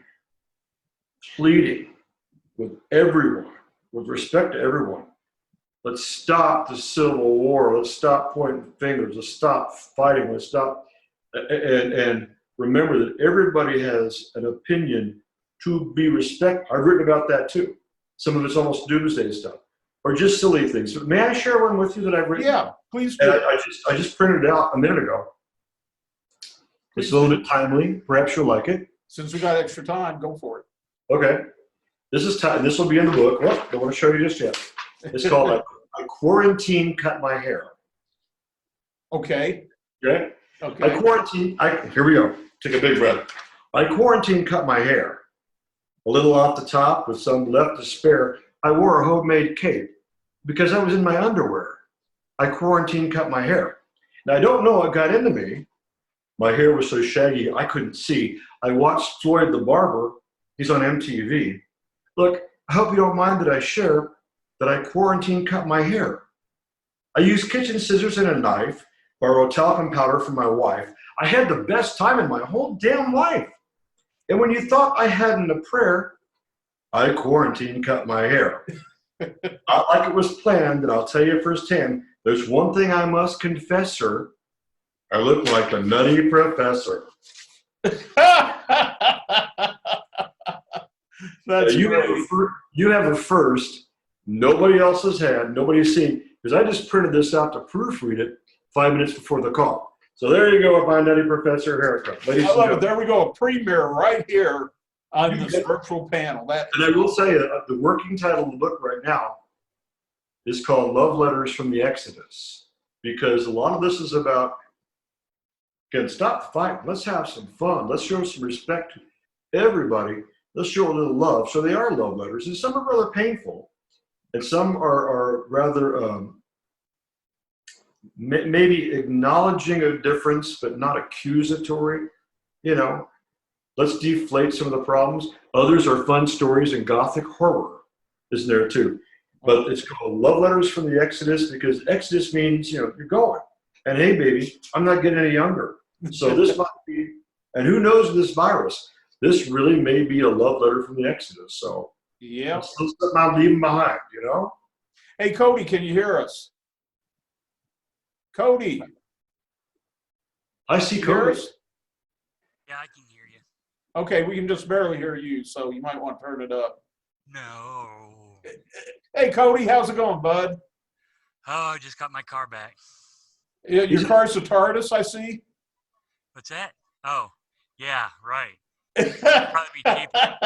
with everyone, with respect to everyone. Let's stop the Civil War. Let's stop pointing fingers. Let's stop fighting. Let's stop. And remember that everybody has an opinion to be respected. I've written about that too. Some of it's almost doomsday stuff, or just silly things. May I share one with you that I've written? Yeah, please do. I just printed it out a minute ago. It's a little bit timely. Perhaps you'll like it. Since we got extra time, go for it. Okay. This is time. This will be in the book. Well, don't want to show you just yet. It's called I Quarantine Cut My Hair. Okay. Okay. Okay. I quarantine. Here we go. Take a big breath. I quarantine cut my hair. A little off the top with some left to spare. I wore a homemade cape because I was in my underwear. I quarantine cut my hair. Now I don't know what got into me. My hair was so shaggy I couldn't see. I watched Floyd the Barber. He's on MTV. Look, I hope you don't mind that I share that I quarantine cut my hair. I used kitchen scissors and a knife, borrowed talcum powder from my wife. I had the best time in my whole damn life. And when you thought I hadn't a prayer, I quarantine cut my hair. Not like it was planned, and I'll tell you firsthand, there's one thing I must confess, sir. I look like a nutty professor. That's you have a first. Nobody else has had. Nobody's seen. Because I just printed this out to proofread it 5 minutes before the call. So there you go with my nutty professor haircut. Ladies I love it. There we go. A premiere right here on this virtual panel. And I will say the working title of the book right now is called Love Letters from the Exodus. Because a lot of this is about, again, stop fighting. Let's have some fun. Let's show some respect to everybody. Let's show a little love. So they are love letters. And some are rather painful. And some are rather maybe acknowledging a difference, but not accusatory. You know, let's deflate some of the problems. Others are fun stories and gothic horror is there too. But it's called Love Letters from the Exodus because Exodus means, you know, you're going. And hey, baby, I'm not getting any younger. So this might be, and who knows with this virus, this really may be a love letter from the Exodus. So yeah, it's something I'm leaving behind, you know? Hey, Cody, can you hear us? Cody. I see Can you hear Cody. us? Yeah, I can hear you. Okay, we can just barely hear you, so you might want to turn it up. No. Hey, Cody, how's it going, bud? Oh, I just got my car back. Yeah, your car's a TARDIS, I see. What's that? Oh, yeah, right. Probably be cheaper.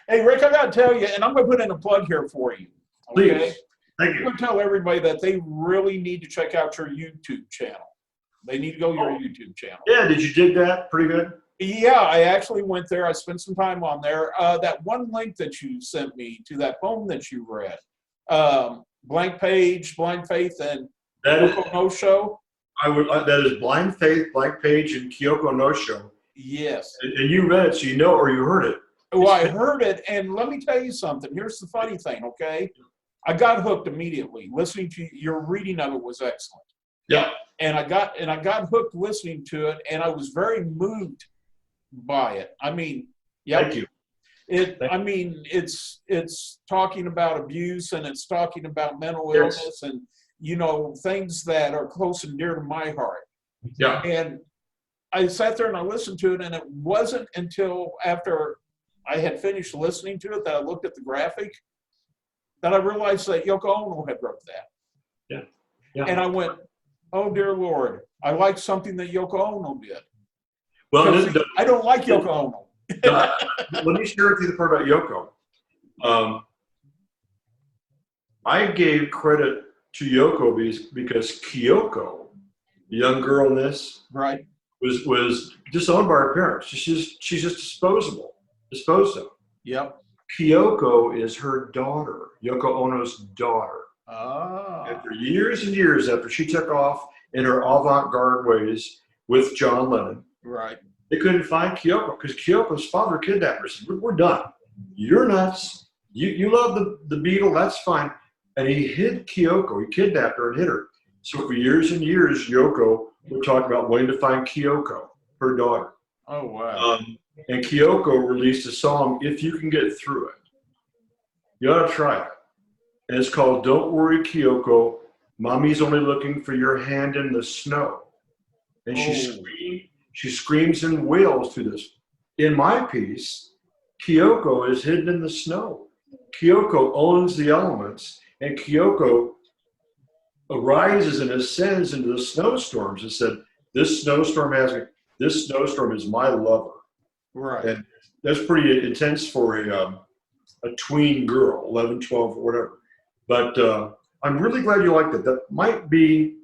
Hey, Rick, I got to tell you, and I'm going to put in a plug here for you. Okay? Please. Thank I'm you. going to tell everybody that they really need to check out your YouTube channel. They need to go to your YouTube channel. Yeah, did you dig that? Pretty good? Yeah, I actually went there. I spent some time on there. That one link that you sent me to that poem that you read, Blank Page, Blind Faith, and Kyoko no Show. That is Blind Faith, Blank Page, and Kyoko no Show. Yes. And you read it, so you know, or you heard it. Well, I heard it, and let me tell you something. Here's the funny thing, okay? I got hooked immediately. Listening to your reading of it was excellent. Yeah. And I got hooked listening to it, and I was very moved by it. I mean, yeah. Thank you. It's talking about abuse, and it's talking about mental illness, and you know, things that are close and dear to my heart. Yeah. And I sat there and I listened to it, and it wasn't until after I had finished listening to it that I looked at the graphic that I realized that Yoko Ono had wrote that. Yeah. Yeah. And I went, oh dear Lord, I like something that Yoko Ono did. Well, I don't like Yoko Ono. let me share with you the part about Yoko. I gave credit to Yoko because Kyoko, the young girl in this, Right. was disowned by her parents. She's just disposed of. Yep. Kyoko is her daughter, Yoko Ono's daughter. Ah. After years and years after she took off in her avant-garde ways with John Lennon, Right. they couldn't find Kyoko because Kyoko's father kidnapped her. Said, we're done. You're nuts. You love the Beatle, that's fine. And he hid Kyoko. He kidnapped her and hid her. So for years and years, Yoko would talk about wanting to find Kyoko, her daughter. Oh, wow. And Kyoko released a song, If You Can Get Through It. You ought to try it. And it's called Don't Worry, Kyoko. Mommy's only looking for your hand in the snow. And she screams and wails through this. In my piece, Kyoko is hidden in the snow. Kyoko owns the elements, and Kyoko arises and ascends into the snowstorms and said, this snowstorm is my lover. Right. And that's pretty intense for a tween girl, 11, 12, or whatever. But I'm really glad you liked it. That might be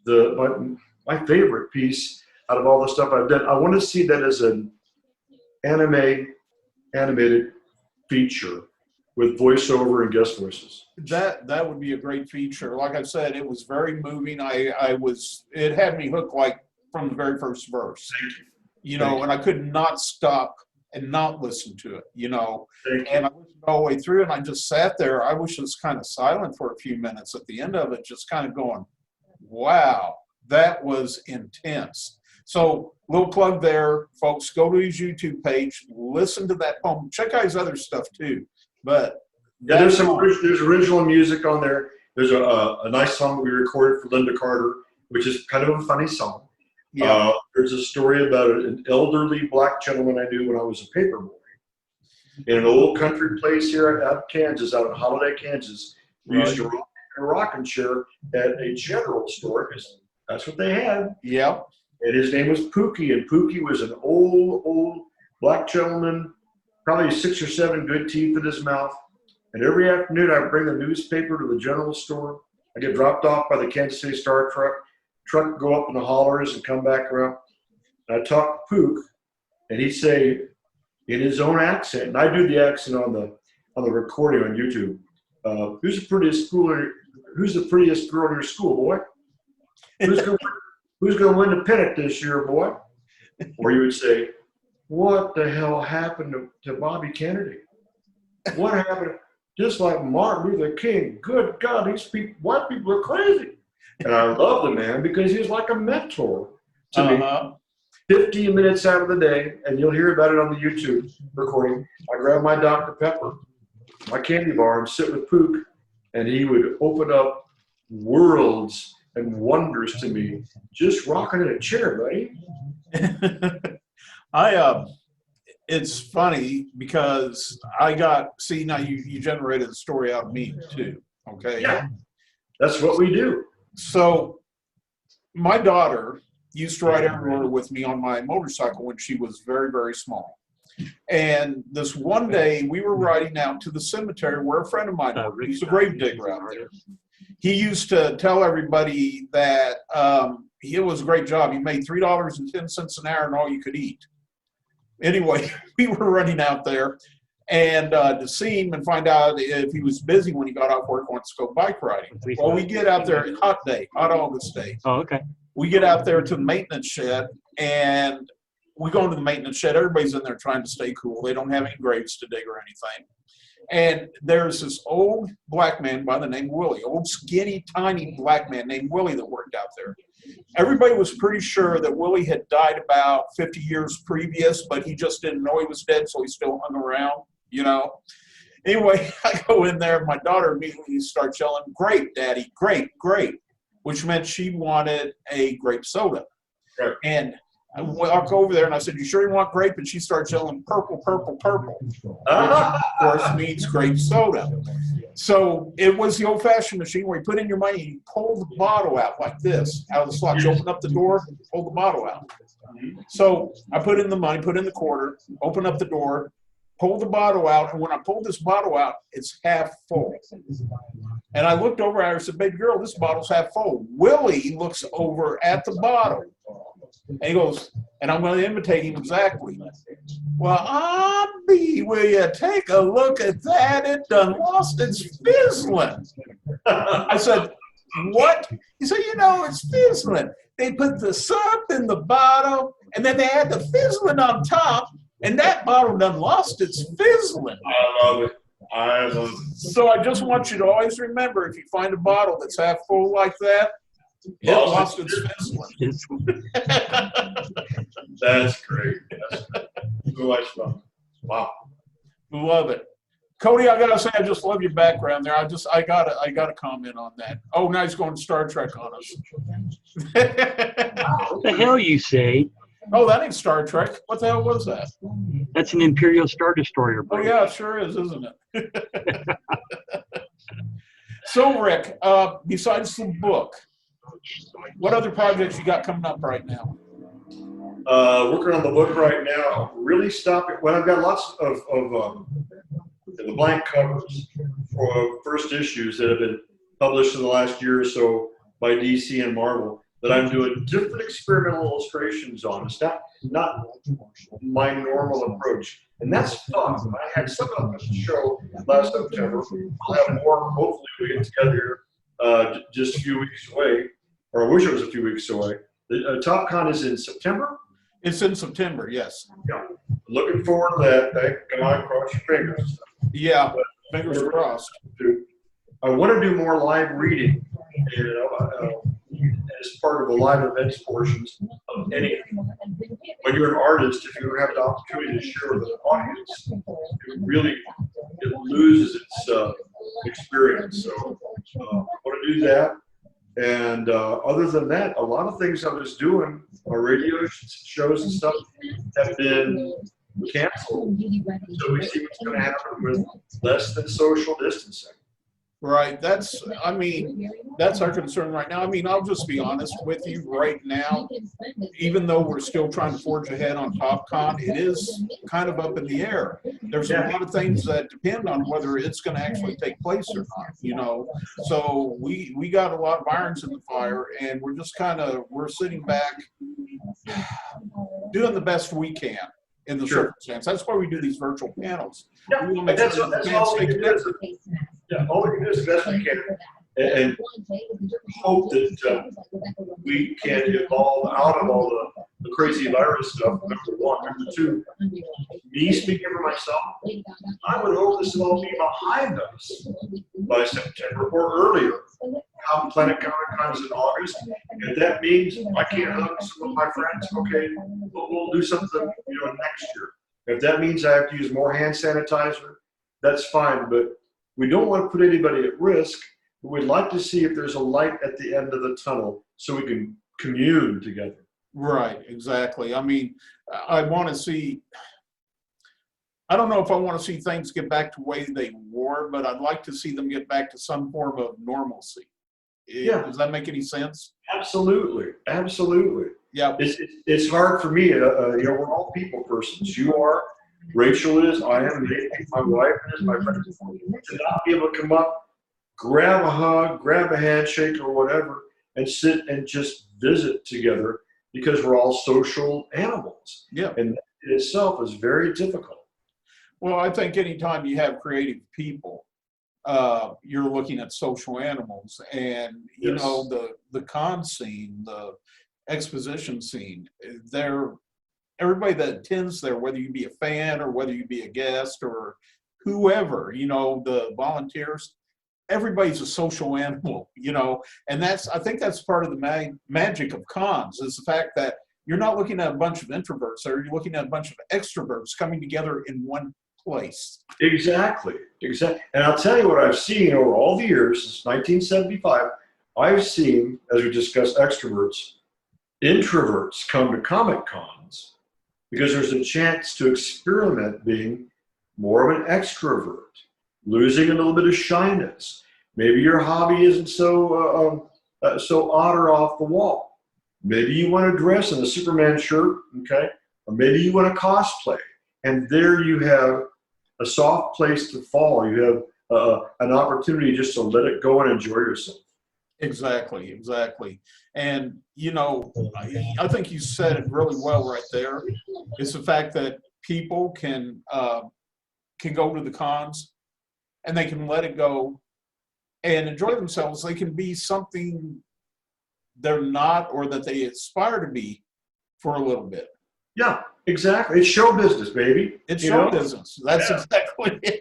my favorite piece out of all the stuff I've done. I want to see that as an animated feature with voiceover and guest voices. That would be a great feature. Like I said, it was very moving. It had me hooked like from the very first verse. You know, and I could not stop and not listen to it, you know. And I listened all the way through, and I just sat there. I wish it was kind of silent for a few minutes at the end of it, just kind of going, wow, that was intense. So, little plug there, folks. Go to his YouTube page, listen to that poem. Check out his other stuff too. But yeah, there's original music on there. There's a nice song we recorded for Linda Carter, which is kind of a funny song. Yeah. There's a story about an elderly black gentleman I knew when I was a paper boy in an old country place here out of Kansas, out of Holiday, Kansas. We used to rock in a rocking chair at a general store because that's what they had. Yep. And his name was Pookie, and Pookie was an old black gentleman, probably 6 or 7 good teeth in his mouth. And every afternoon I'd bring the newspaper to the general store. I get dropped off by the Kansas City Star truck, go up in the hollers and come back around. And I talk to Pook, and he'd say in his own accent, and I do the accent on the recording on YouTube. Who's the prettiest girl in your school, boy? Who's gonna win the pennant this year, boy? Or you would say, what the hell happened to Bobby Kennedy? What happened? Just like Martin Luther King. Good God, white people are crazy. And I love the man because he's like a mentor to me. 15 minutes out of the day, and you'll hear about it on the YouTube recording. I grab my Dr. Pepper, my candy bar, and sit with Pook, and he would open up worlds and wonders to me, just rocking in a chair, buddy. It's funny because now you generated a story out of me too. Okay. Yeah, that's what we do. So my daughter used to ride everywhere with me on my motorcycle when she was very, very small. And this one day we were riding out to the cemetery where a friend of mine worked. He's a grave digger out there. He used to tell everybody that it was a great job. He made $3.10 an hour and all you could eat. Anyway, we were running out there and to see him and find out if he was busy when he got off work, wants to go bike riding. Well, we get out there, hot August day. Oh, okay. We get out there to the maintenance shed, and we go into the maintenance shed. Everybody's in there trying to stay cool. They don't have any graves to dig or anything. And there's this old black man by the name of Willie, old skinny, tiny black man named Willie that worked out there. Everybody was pretty sure that Willie had died about 50 years previous, but he just didn't know he was dead, so he still hung around, you know. Anyway, I go in there, and my daughter immediately starts yelling, "Grape, Daddy, grape, grape," which meant she wanted a grape soda. Right. And I walk over there, and I said, "You sure you want grape?" And she starts yelling, "Purple, purple, purple," which of course means grape soda. So it was the old-fashioned machine where you put in your money, you pull the bottle out like this, out of the slot. You open up the door, pull the bottle out. So I put in the money, put in the quarter, open up the door, pull the bottle out, and when I pulled this bottle out, it's half full. And I looked over at her and said, "Baby girl, this bottle's half full." Willie looks over at the bottle, and he goes, and I'm going to imitate him exactly. "Well, Abby, will you take a look at that? It done lost its fizzling." I said, "What?" He said, "You know, it's fizzling. They put the syrup in the bottle, and then they had the fizzling on top, and that bottle done lost its fizzling." I love it. I love it. So I just want you to always remember, if you find a bottle that's half full like that, it lost its fizzling. That's great. That's so much fun. Wow. Love it. Cody, I gotta say, I just love your background there. I gotta comment on that. Oh, now he's going to Star Trek on us. What the hell you say? Oh, that ain't Star Trek. What the hell was that? That's an Imperial Star Destroyer, Oh buddy. yeah, it sure is, isn't it? So Rick, besides the book, what other projects you got coming up right now? Working on the book right now. Really stopping. Well, I've got lots of the blank covers for first issues that have been published in the last year or so by DC and Marvel that I'm doing different experimental illustrations on. It's not my normal approach. And that's fun. I had some of them show last September. I'll have more. Hopefully we get together just a few weeks away, or I wish it was a few weeks away. The Topcon is in September? It's in September, yes. Yeah. Looking forward to that. Come on, cross your fingers. Yeah, fingers crossed. I want to do more live reading, as part of the live events portions of anything. When you're an artist, if you ever have the opportunity to share with an audience, it loses its experience. So I want to do that. And other than that, a lot of things I was doing, radio shows and stuff, have been canceled. So we see what's going to happen with less than social distancing. Right. That's our concern right now. I mean, I'll just be honest with you right now, even though we're still trying to forge ahead on Topcon, it is kind of up in the air. There's a lot of things that depend on whether it's going to actually take place or not, So we got a lot of irons in the fire, and we're just we're sitting back doing the best we can in the circumstance. That's why we do these virtual panels. Yeah, we want to make sure that's all we can do. Yeah, all we can do is the best we can, and hope that we can evolve out of all the crazy virus stuff. Number one. Number two, me speaking for myself, I would hope this will all be behind us by September or earlier. Planet Comic-Con is in August. If that means I can't hug some of my friends, okay, we'll do something next year. If that means I have to use more hand sanitizer, that's fine. But we don't want to put anybody at risk. But we'd like to see if there's a light at the end of the tunnel so we can commune together. Right, exactly. I mean, I want to see, I don't know if I want to see things get back to the way they were, but I'd like to see them get back to some form of normalcy. Yeah. Does that make any sense? Absolutely. Absolutely. Yeah. It's hard for me. We're all people persons. You are, Rachel is, I am, my wife is, my friend. To not be able to come up, grab a hug, grab a handshake or whatever, and sit and just visit together because we're all social animals. Yeah. And that in itself is very difficult. Well, I think anytime you have creative people, you're looking at social animals, and the con scene, the exposition scene, everybody that attends there, whether you be a fan or whether you be a guest or whoever, the volunteers, everybody's a social animal, and I think that's part of the magic of cons, is the fact that you're not looking at a bunch of introverts, or you're looking at a bunch of extroverts coming together in one place. Exactly. And I'll tell you what I've seen over all the years since 1975. I've seen, as we discussed extroverts, introverts come to Comic Cons because there's a chance to experiment being more of an extrovert, losing a little bit of shyness. Maybe your hobby isn't so odd or off the wall. Maybe you want to dress in a Superman shirt, okay? Or maybe you want to cosplay. And there you have a soft place to fall. You have an opportunity just to let it go and enjoy yourself. Exactly. And, I think you said it really well right there. It's the fact that people can go to the cons and they can let it go and enjoy themselves. They can be something they're not, or that they aspire to be, for a little bit. Yeah, exactly. It's show business, baby. It's show business. That's exactly it.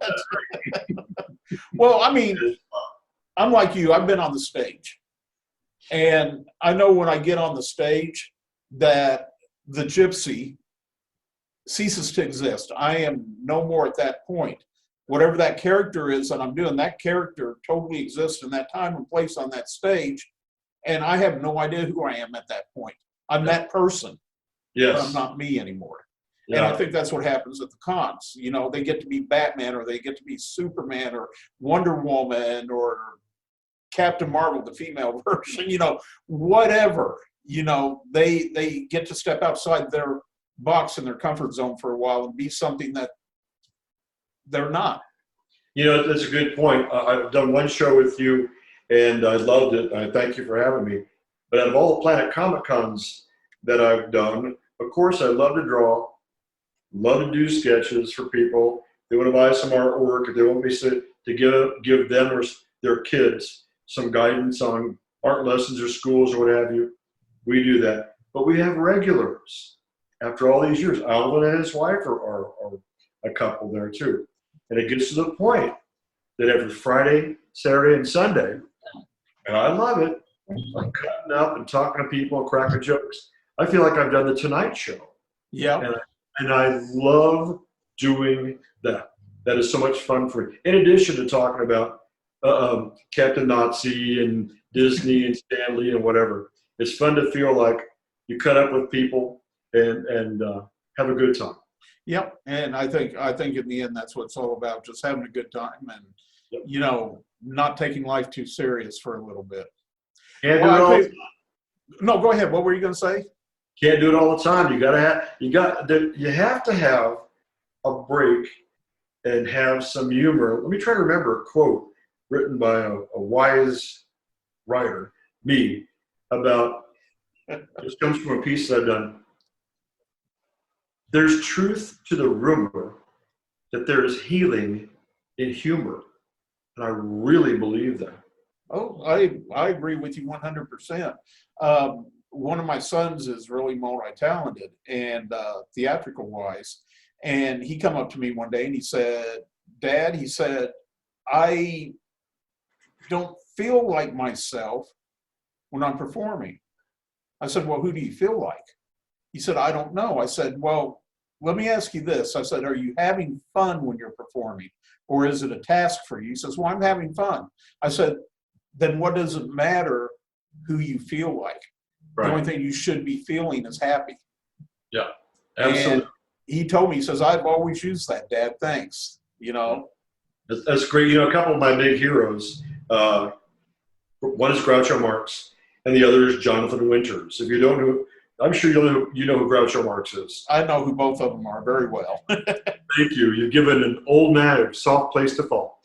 Well, I mean, I'm like you. I've been on the stage. And I know when I get on the stage that the gypsy ceases to exist. I am no more at that point. Whatever that character is that I'm doing, that character totally exists in that time and place on that stage. And I have no idea who I am at that point. I'm that person. Yes. But I'm not me anymore. Yeah. And I think that's what happens at the cons. They get to be Batman, or they get to be Superman, or Wonder Woman, or Captain Marvel, the female version, whatever. They get to step outside their box and their comfort zone for a while and be something that they're not. That's a good point. I've done one show with you, and I loved it. I thank you for having me. But out of all the Planet Comic Cons that I've done, of course, I love to draw, love to do sketches for people. They want to buy some artwork, if they want me to give them or their kids some guidance on art lessons or schools or what have you. We do that. But we have regulars. After all these years, Alvin and his wife are a couple there too. And it gets to the point that every Friday, Saturday, and Sunday, and I love it, I'm cutting up and talking to people and cracking jokes. I feel like I've done the Tonight Show. Yeah. And I love doing that. That is so much fun for me. In addition to talking about Captain Nazi and Disney and Stanley and whatever, it's fun to feel like you cut up with people and have a good time. Yep. And I think in the end, that's what it's all about, just having a good time and, Yep. you know, not taking life too serious for a little bit. Can't Well, do it all the time. No, go ahead. What were you going to say? Can't do it all the time. You have to have a break and have some humor. Let me try to remember a quote written by a wise writer, me, about, this comes from a piece that I've done. There's truth to the rumor that there is healing in humor. And I really believe that. Oh, I agree with you 100%. One of my sons is really multi-talented and theatrical wise. And he come up to me one day and he said, Dad, he said, I don't feel like myself when I'm performing. I said, well, who do you feel like? He said, I don't know. I said, well, let me ask you this. I said, are you having fun when you're performing? Or is it a task for you? He says, well, I'm having fun. I said, then what does it matter who you feel like? Right. The only thing you should be feeling is happy. Yeah, absolutely. And he told me, he says, I've always used that, Dad. Thanks. You know? That's great. You know, a couple of my big heroes, one is Groucho Marx, and the other is Jonathan Winters. If you don't know, I'm sure you know who Groucho Marx is. I know who both of them are very well. Thank you. You've given an old man a soft place to fall.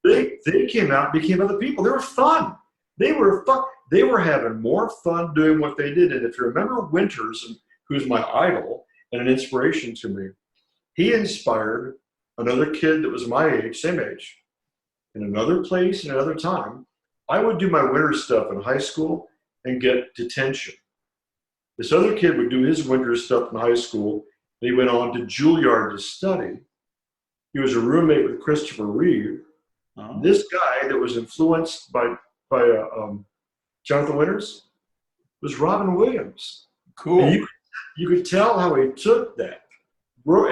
They came out and became other people. They were fun. They were fun. They were having more fun doing what they did. And if you remember Winters, who's my idol and an inspiration to me, he inspired another kid that was my age, same age, in another place, in another time. I would do my Winters stuff in high school and get detention. This other kid would do his Winters stuff in high school. He went on to Juilliard to study. He was a roommate with Christopher Reeve. Oh. This guy that was influenced by Jonathan Winters was Robin Williams. Cool. And you could tell how he took that,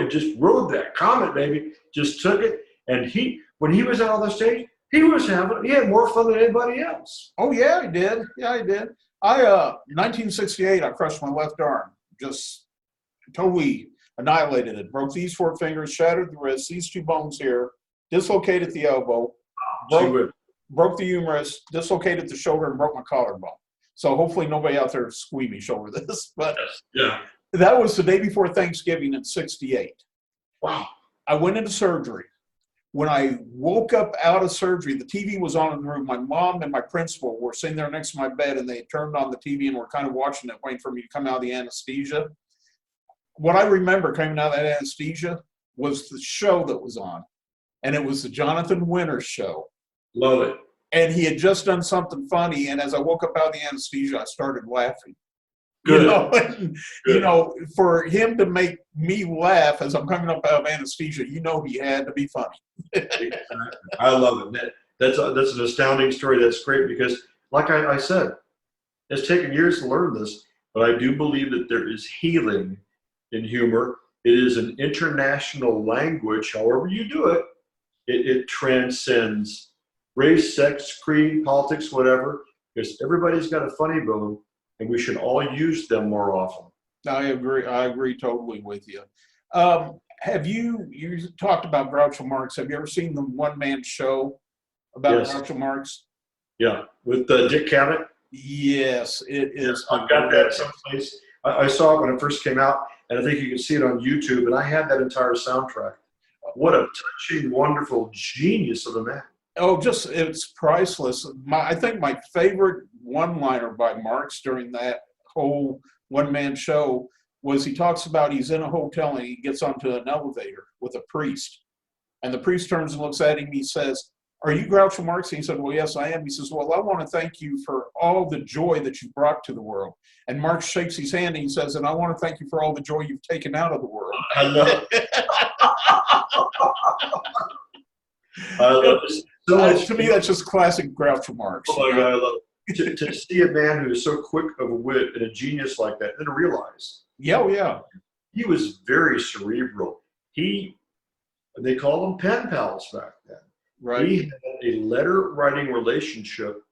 just rode that comet, baby, just took it. And when he was out on the stage, he had more fun than anybody else. Oh yeah, he did. Yeah, he did. 1968, I crushed my left arm. Just totally annihilated it. Broke these 4 fingers, shattered the wrist, these 2 bones here, dislocated the elbow, broke the humerus, dislocated the shoulder, and broke my collarbone. So hopefully nobody out there is squeamish over this. But yeah, that was the day before Thanksgiving in '68. wow. I went into surgery. When I woke up out of surgery, the TV was on in the room. My mom and my principal were sitting there next to my bed, and they had turned on the TV and were kind of watching it, waiting for me to come out of the anesthesia. What I remember coming out of that anesthesia was the show that was on, and it was the Jonathan Winters show. Love it. And he had just done something funny, and as I woke up out of the anesthesia, I started laughing. Good. You know, and, Good. you know, for him to make me laugh as I'm coming up out of anesthesia, you know he had to be funny. I love it. That's an astounding story. That's great because, like I said, it's taken years to learn this, but I do believe that there is healing in humor. It is an international language. However you do it, it transcends race, sex, creed, politics, whatever, because everybody's got a funny bone, and we should all use them more often. I agree totally with you. Have you talked about Groucho Marx? Have you ever seen the one-man show about Yes. Groucho Marx? Yeah, with Dick Cavett. Yes, it is. I've got that someplace. I saw it when it first came out, and I think you can see it on YouTube, and I had that entire soundtrack. What a touching, wonderful genius of a man. Oh, just it's priceless. I think my favorite one-liner by Marx during that whole one-man show was he talks about he's in a hotel and he gets onto an elevator with a priest. And the priest turns and looks at him. He says, "Are you Groucho Marx?" And he said, "Well, yes, I am." He says, "Well, I want to thank you for all the joy that you brought to the world." And Marx shakes his hand and he says, "And I want to thank you for all the joy you've taken out of the world." I love I love this. So much. To me, that's just classic Groucho Marx. Oh my God, I love it. To see a man who is so quick of a wit and a genius like that, and to realize Yeah. he was very cerebral. They called them pen pals back then. Right. He had a letter writing relationship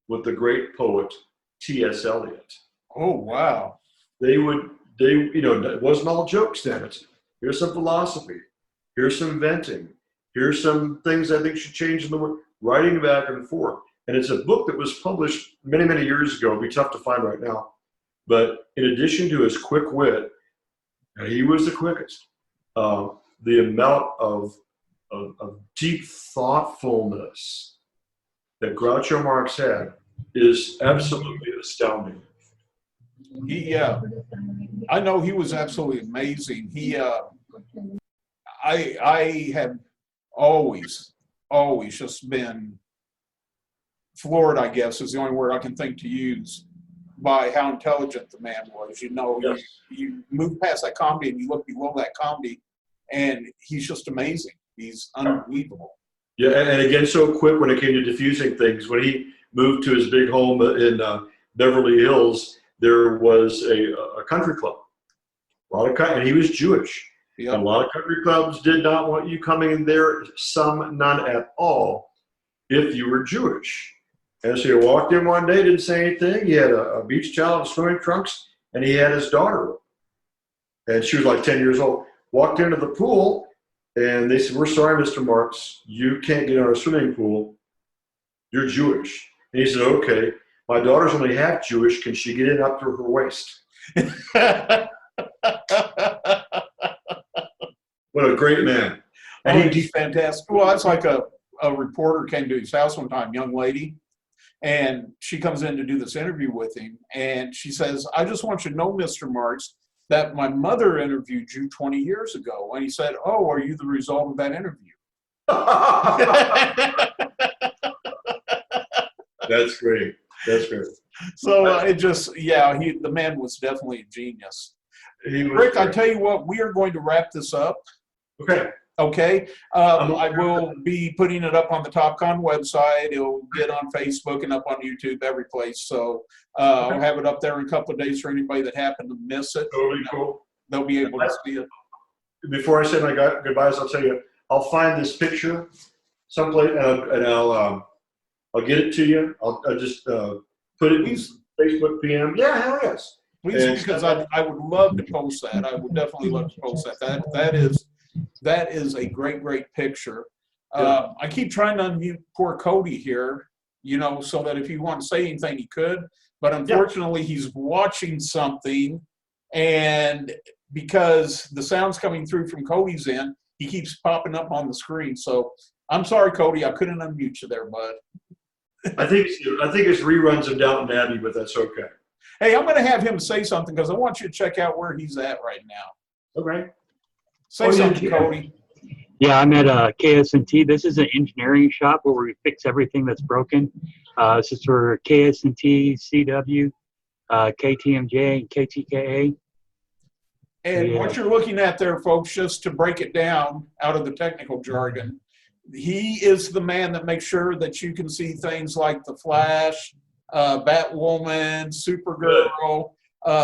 with the great poet T.S. Eliot. Oh, wow. They it wasn't all jokes then. It's here's some philosophy, here's some venting, here's some things I think should change in the world, writing back and forth. And it's a book that was published many, many years ago. It'd be tough to find right now. But in addition to his quick wit, and he was the quickest, the amount of deep thoughtfulness that Groucho Marx had is absolutely astounding. I know he was absolutely amazing. I have always just been floored, I guess is the only word I can think to use, by how intelligent the man was. Yes. You move past that comedy and you look below that comedy, and he's just amazing. He's unbelievable. Yeah, and again, so quick when it came to diffusing things. When he moved to his big home in Beverly Hills, there was a country club. And he was Jewish. Yep. And a lot of country clubs did not want you coming in there, some none at all, if you were Jewish. And so he walked in one day, didn't say anything. He had a beach towel and swimming trunks, and he had his daughter. And she was like 10 years old. Walked into the pool, and they said, "We're sorry, Mr. Marx, you can't get in our swimming pool. You're Jewish." And he said, "Okay, my daughter's only half Jewish. Can she get in up to her waist?" What a great man. And He's fantastic. Well, that's like a reporter came to his house one time, young lady, and she comes in to do this interview with him, and she says, "I just want you to know, Mr. Marx, that my mother interviewed you 20 years ago." And he said, "Oh, are you the result of that interview?" That's great. That's great. So the man was definitely a genius. He was Rick, I great. tell you what, we are going to wrap this up. Okay. Okay. I will be putting it up on the Topcon website. It'll get on Facebook and up on YouTube, every place. So I'll have it up there in a couple of days for anybody that happened to miss it. Totally cool. They'll be able to see it. Before I say my goodbyes, I'll tell you, I'll find this picture someplace and I'll get it to you. I'll just put it in Facebook PM. Yeah, hell yes. Please, because I would love to post that. I would definitely love to post that. That is a great picture. Yeah. I keep trying to unmute poor Cody here, so that if he wants to say anything, he could. But unfortunately, he's watching something, and because the sound's coming through from Cody's end, he keeps popping up on the screen. So I'm sorry, Cody, I couldn't unmute you there, bud. I think it's reruns of Downton Abbey, but that's okay. Hey, I'm going to have him say something because I want you to check out where he's at right now. Okay. Say something, Cody. Yeah, I'm at KS&T. This is an engineering shop where we fix everything that's broken. This is for KS&T, CW, KTMJ, and KTKA. And what you're looking at there, folks, just to break it down out of the technical jargon, he is the man that makes sure that you can see things like the Flash, Batwoman, Supergirl.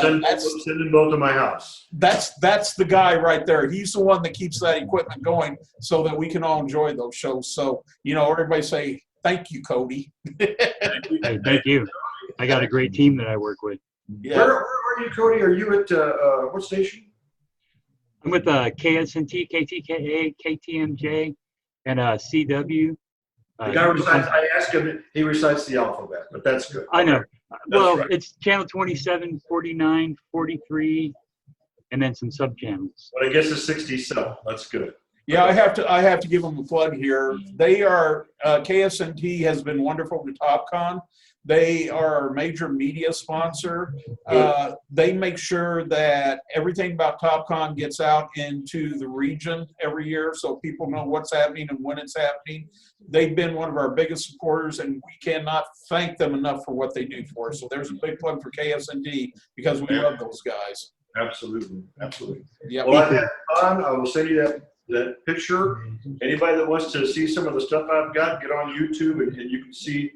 Send them both to my house. That's the guy right there. He's the one that keeps that equipment going so that we can all enjoy those shows. So, everybody say, thank you, Cody. Hey, thank you. I got a great team that I work with. Yeah. Where are you, Cody? Are you at what station? I'm with KS&T, KTKA, KTMJ, and CW. The guy recites, I asked him, he recites the alphabet, but that's good. I know. Well, right. It's channel 27, 49, 43, and then some sub-channels. But I guess it's 67. That's good. Yeah, I have to give them a plug here. They are KSNT has been wonderful to Topcon. They are a major media sponsor. They make sure that everything about Topcon gets out into the region every year so people know what's happening and when it's happening. They've been one of our biggest supporters, and we cannot thank them enough for what they do for us. So there's a big plug for KSNT because we love those guys. Absolutely, absolutely. Yeah. Well, I've had fun. I will send you that picture. Anybody that wants to see some of the stuff I've got, get on YouTube and you can see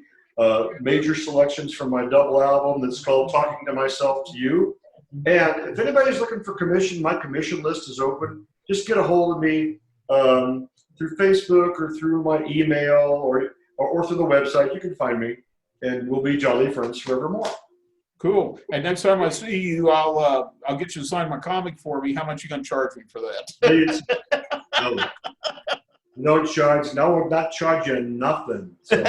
major selections from my double album that's called Talking to Myself to You. And if anybody's looking for commission, my commission list is open. Just get a hold of me through Facebook or through my email or through the website. You can find me, and we'll be jolly friends forevermore. Cool. And next time I see you, I'll get you to sign my comic for me. How much you gonna charge me for that? Please. No charge. No, we're not charging nothing. So,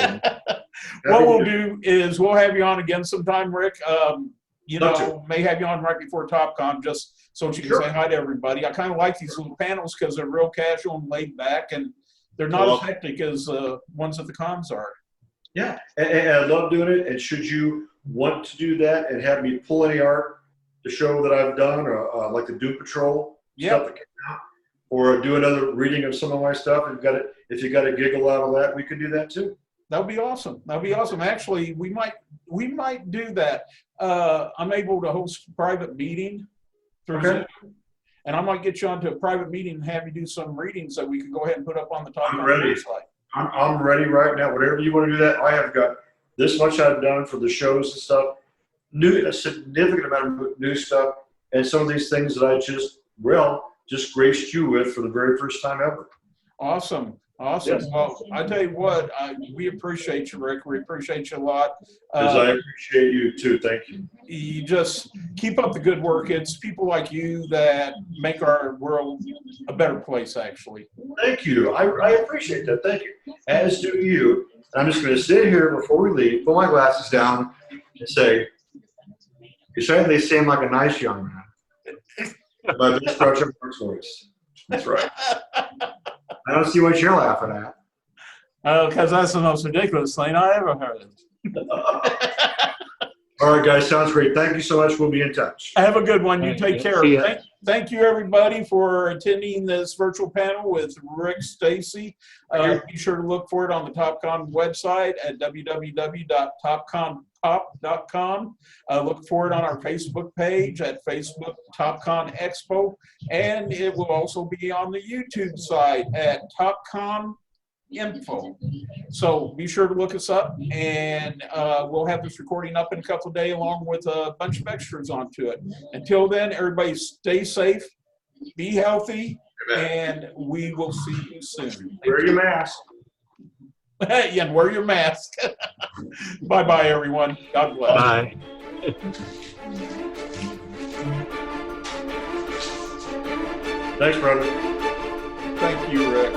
what we'll do is we'll have you on again sometime, Rick. May have you on right before Topcon just so you can say hi to everybody. I kind of like these little panels because they're real casual and laid back, and they're not as hectic as ones at the cons are. Yeah, and I love doing it. And should you want to do that and have me pull any art to show that I've done, or like the Doom Patrol stuff that came out, or do another reading of some of my stuff, if you got a giggle out of that, we could do that too. That would be awesome. That would be awesome. Actually, we might do that. I'm able to host a private meeting through Zoom, and I might get you onto a private meeting and have you do some readings that we can go ahead and put up on the Topcon website. I'm ready right now. Whatever you want to do that. I have got this much I've done for the shows and stuff. A significant amount of new stuff, and some of these things that I just graced you with for the very first time ever. Awesome. Awesome. Yes. Well, I tell you what, we appreciate you, Rick. We appreciate you a lot. Because I appreciate you too. Thank you. You just keep up the good work. It's people like you that make our world a better place, actually. Thank you. I appreciate that. Thank you. As do you. I'm just going to sit here before we leave, put my glasses down, and say, "You certainly seem like a nice young man." My best Star Trek voice. That's right. I don't see what you're laughing at. Because that's the most ridiculous thing I ever heard. All right, guys. Sounds great. Thank you so much. We'll be in touch. Have a good one. You take care. Thank you, everybody, for attending this virtual panel with Rick Stacy. Be sure to look for it on the Topcon website at www.topconpop.com. Look for it on our Facebook page at Facebook Topcon Expo. And it will also be on the YouTube site at Topcon Info. So be sure to look us up, and we'll have this recording up in a couple of days along with a bunch of extras onto it. Until then, everybody stay safe, be healthy, and we will see you soon. Wear your mask. Yeah, and wear your mask. Bye-bye, everyone. God bless. Bye. Thanks, brother. Thank you, Rick.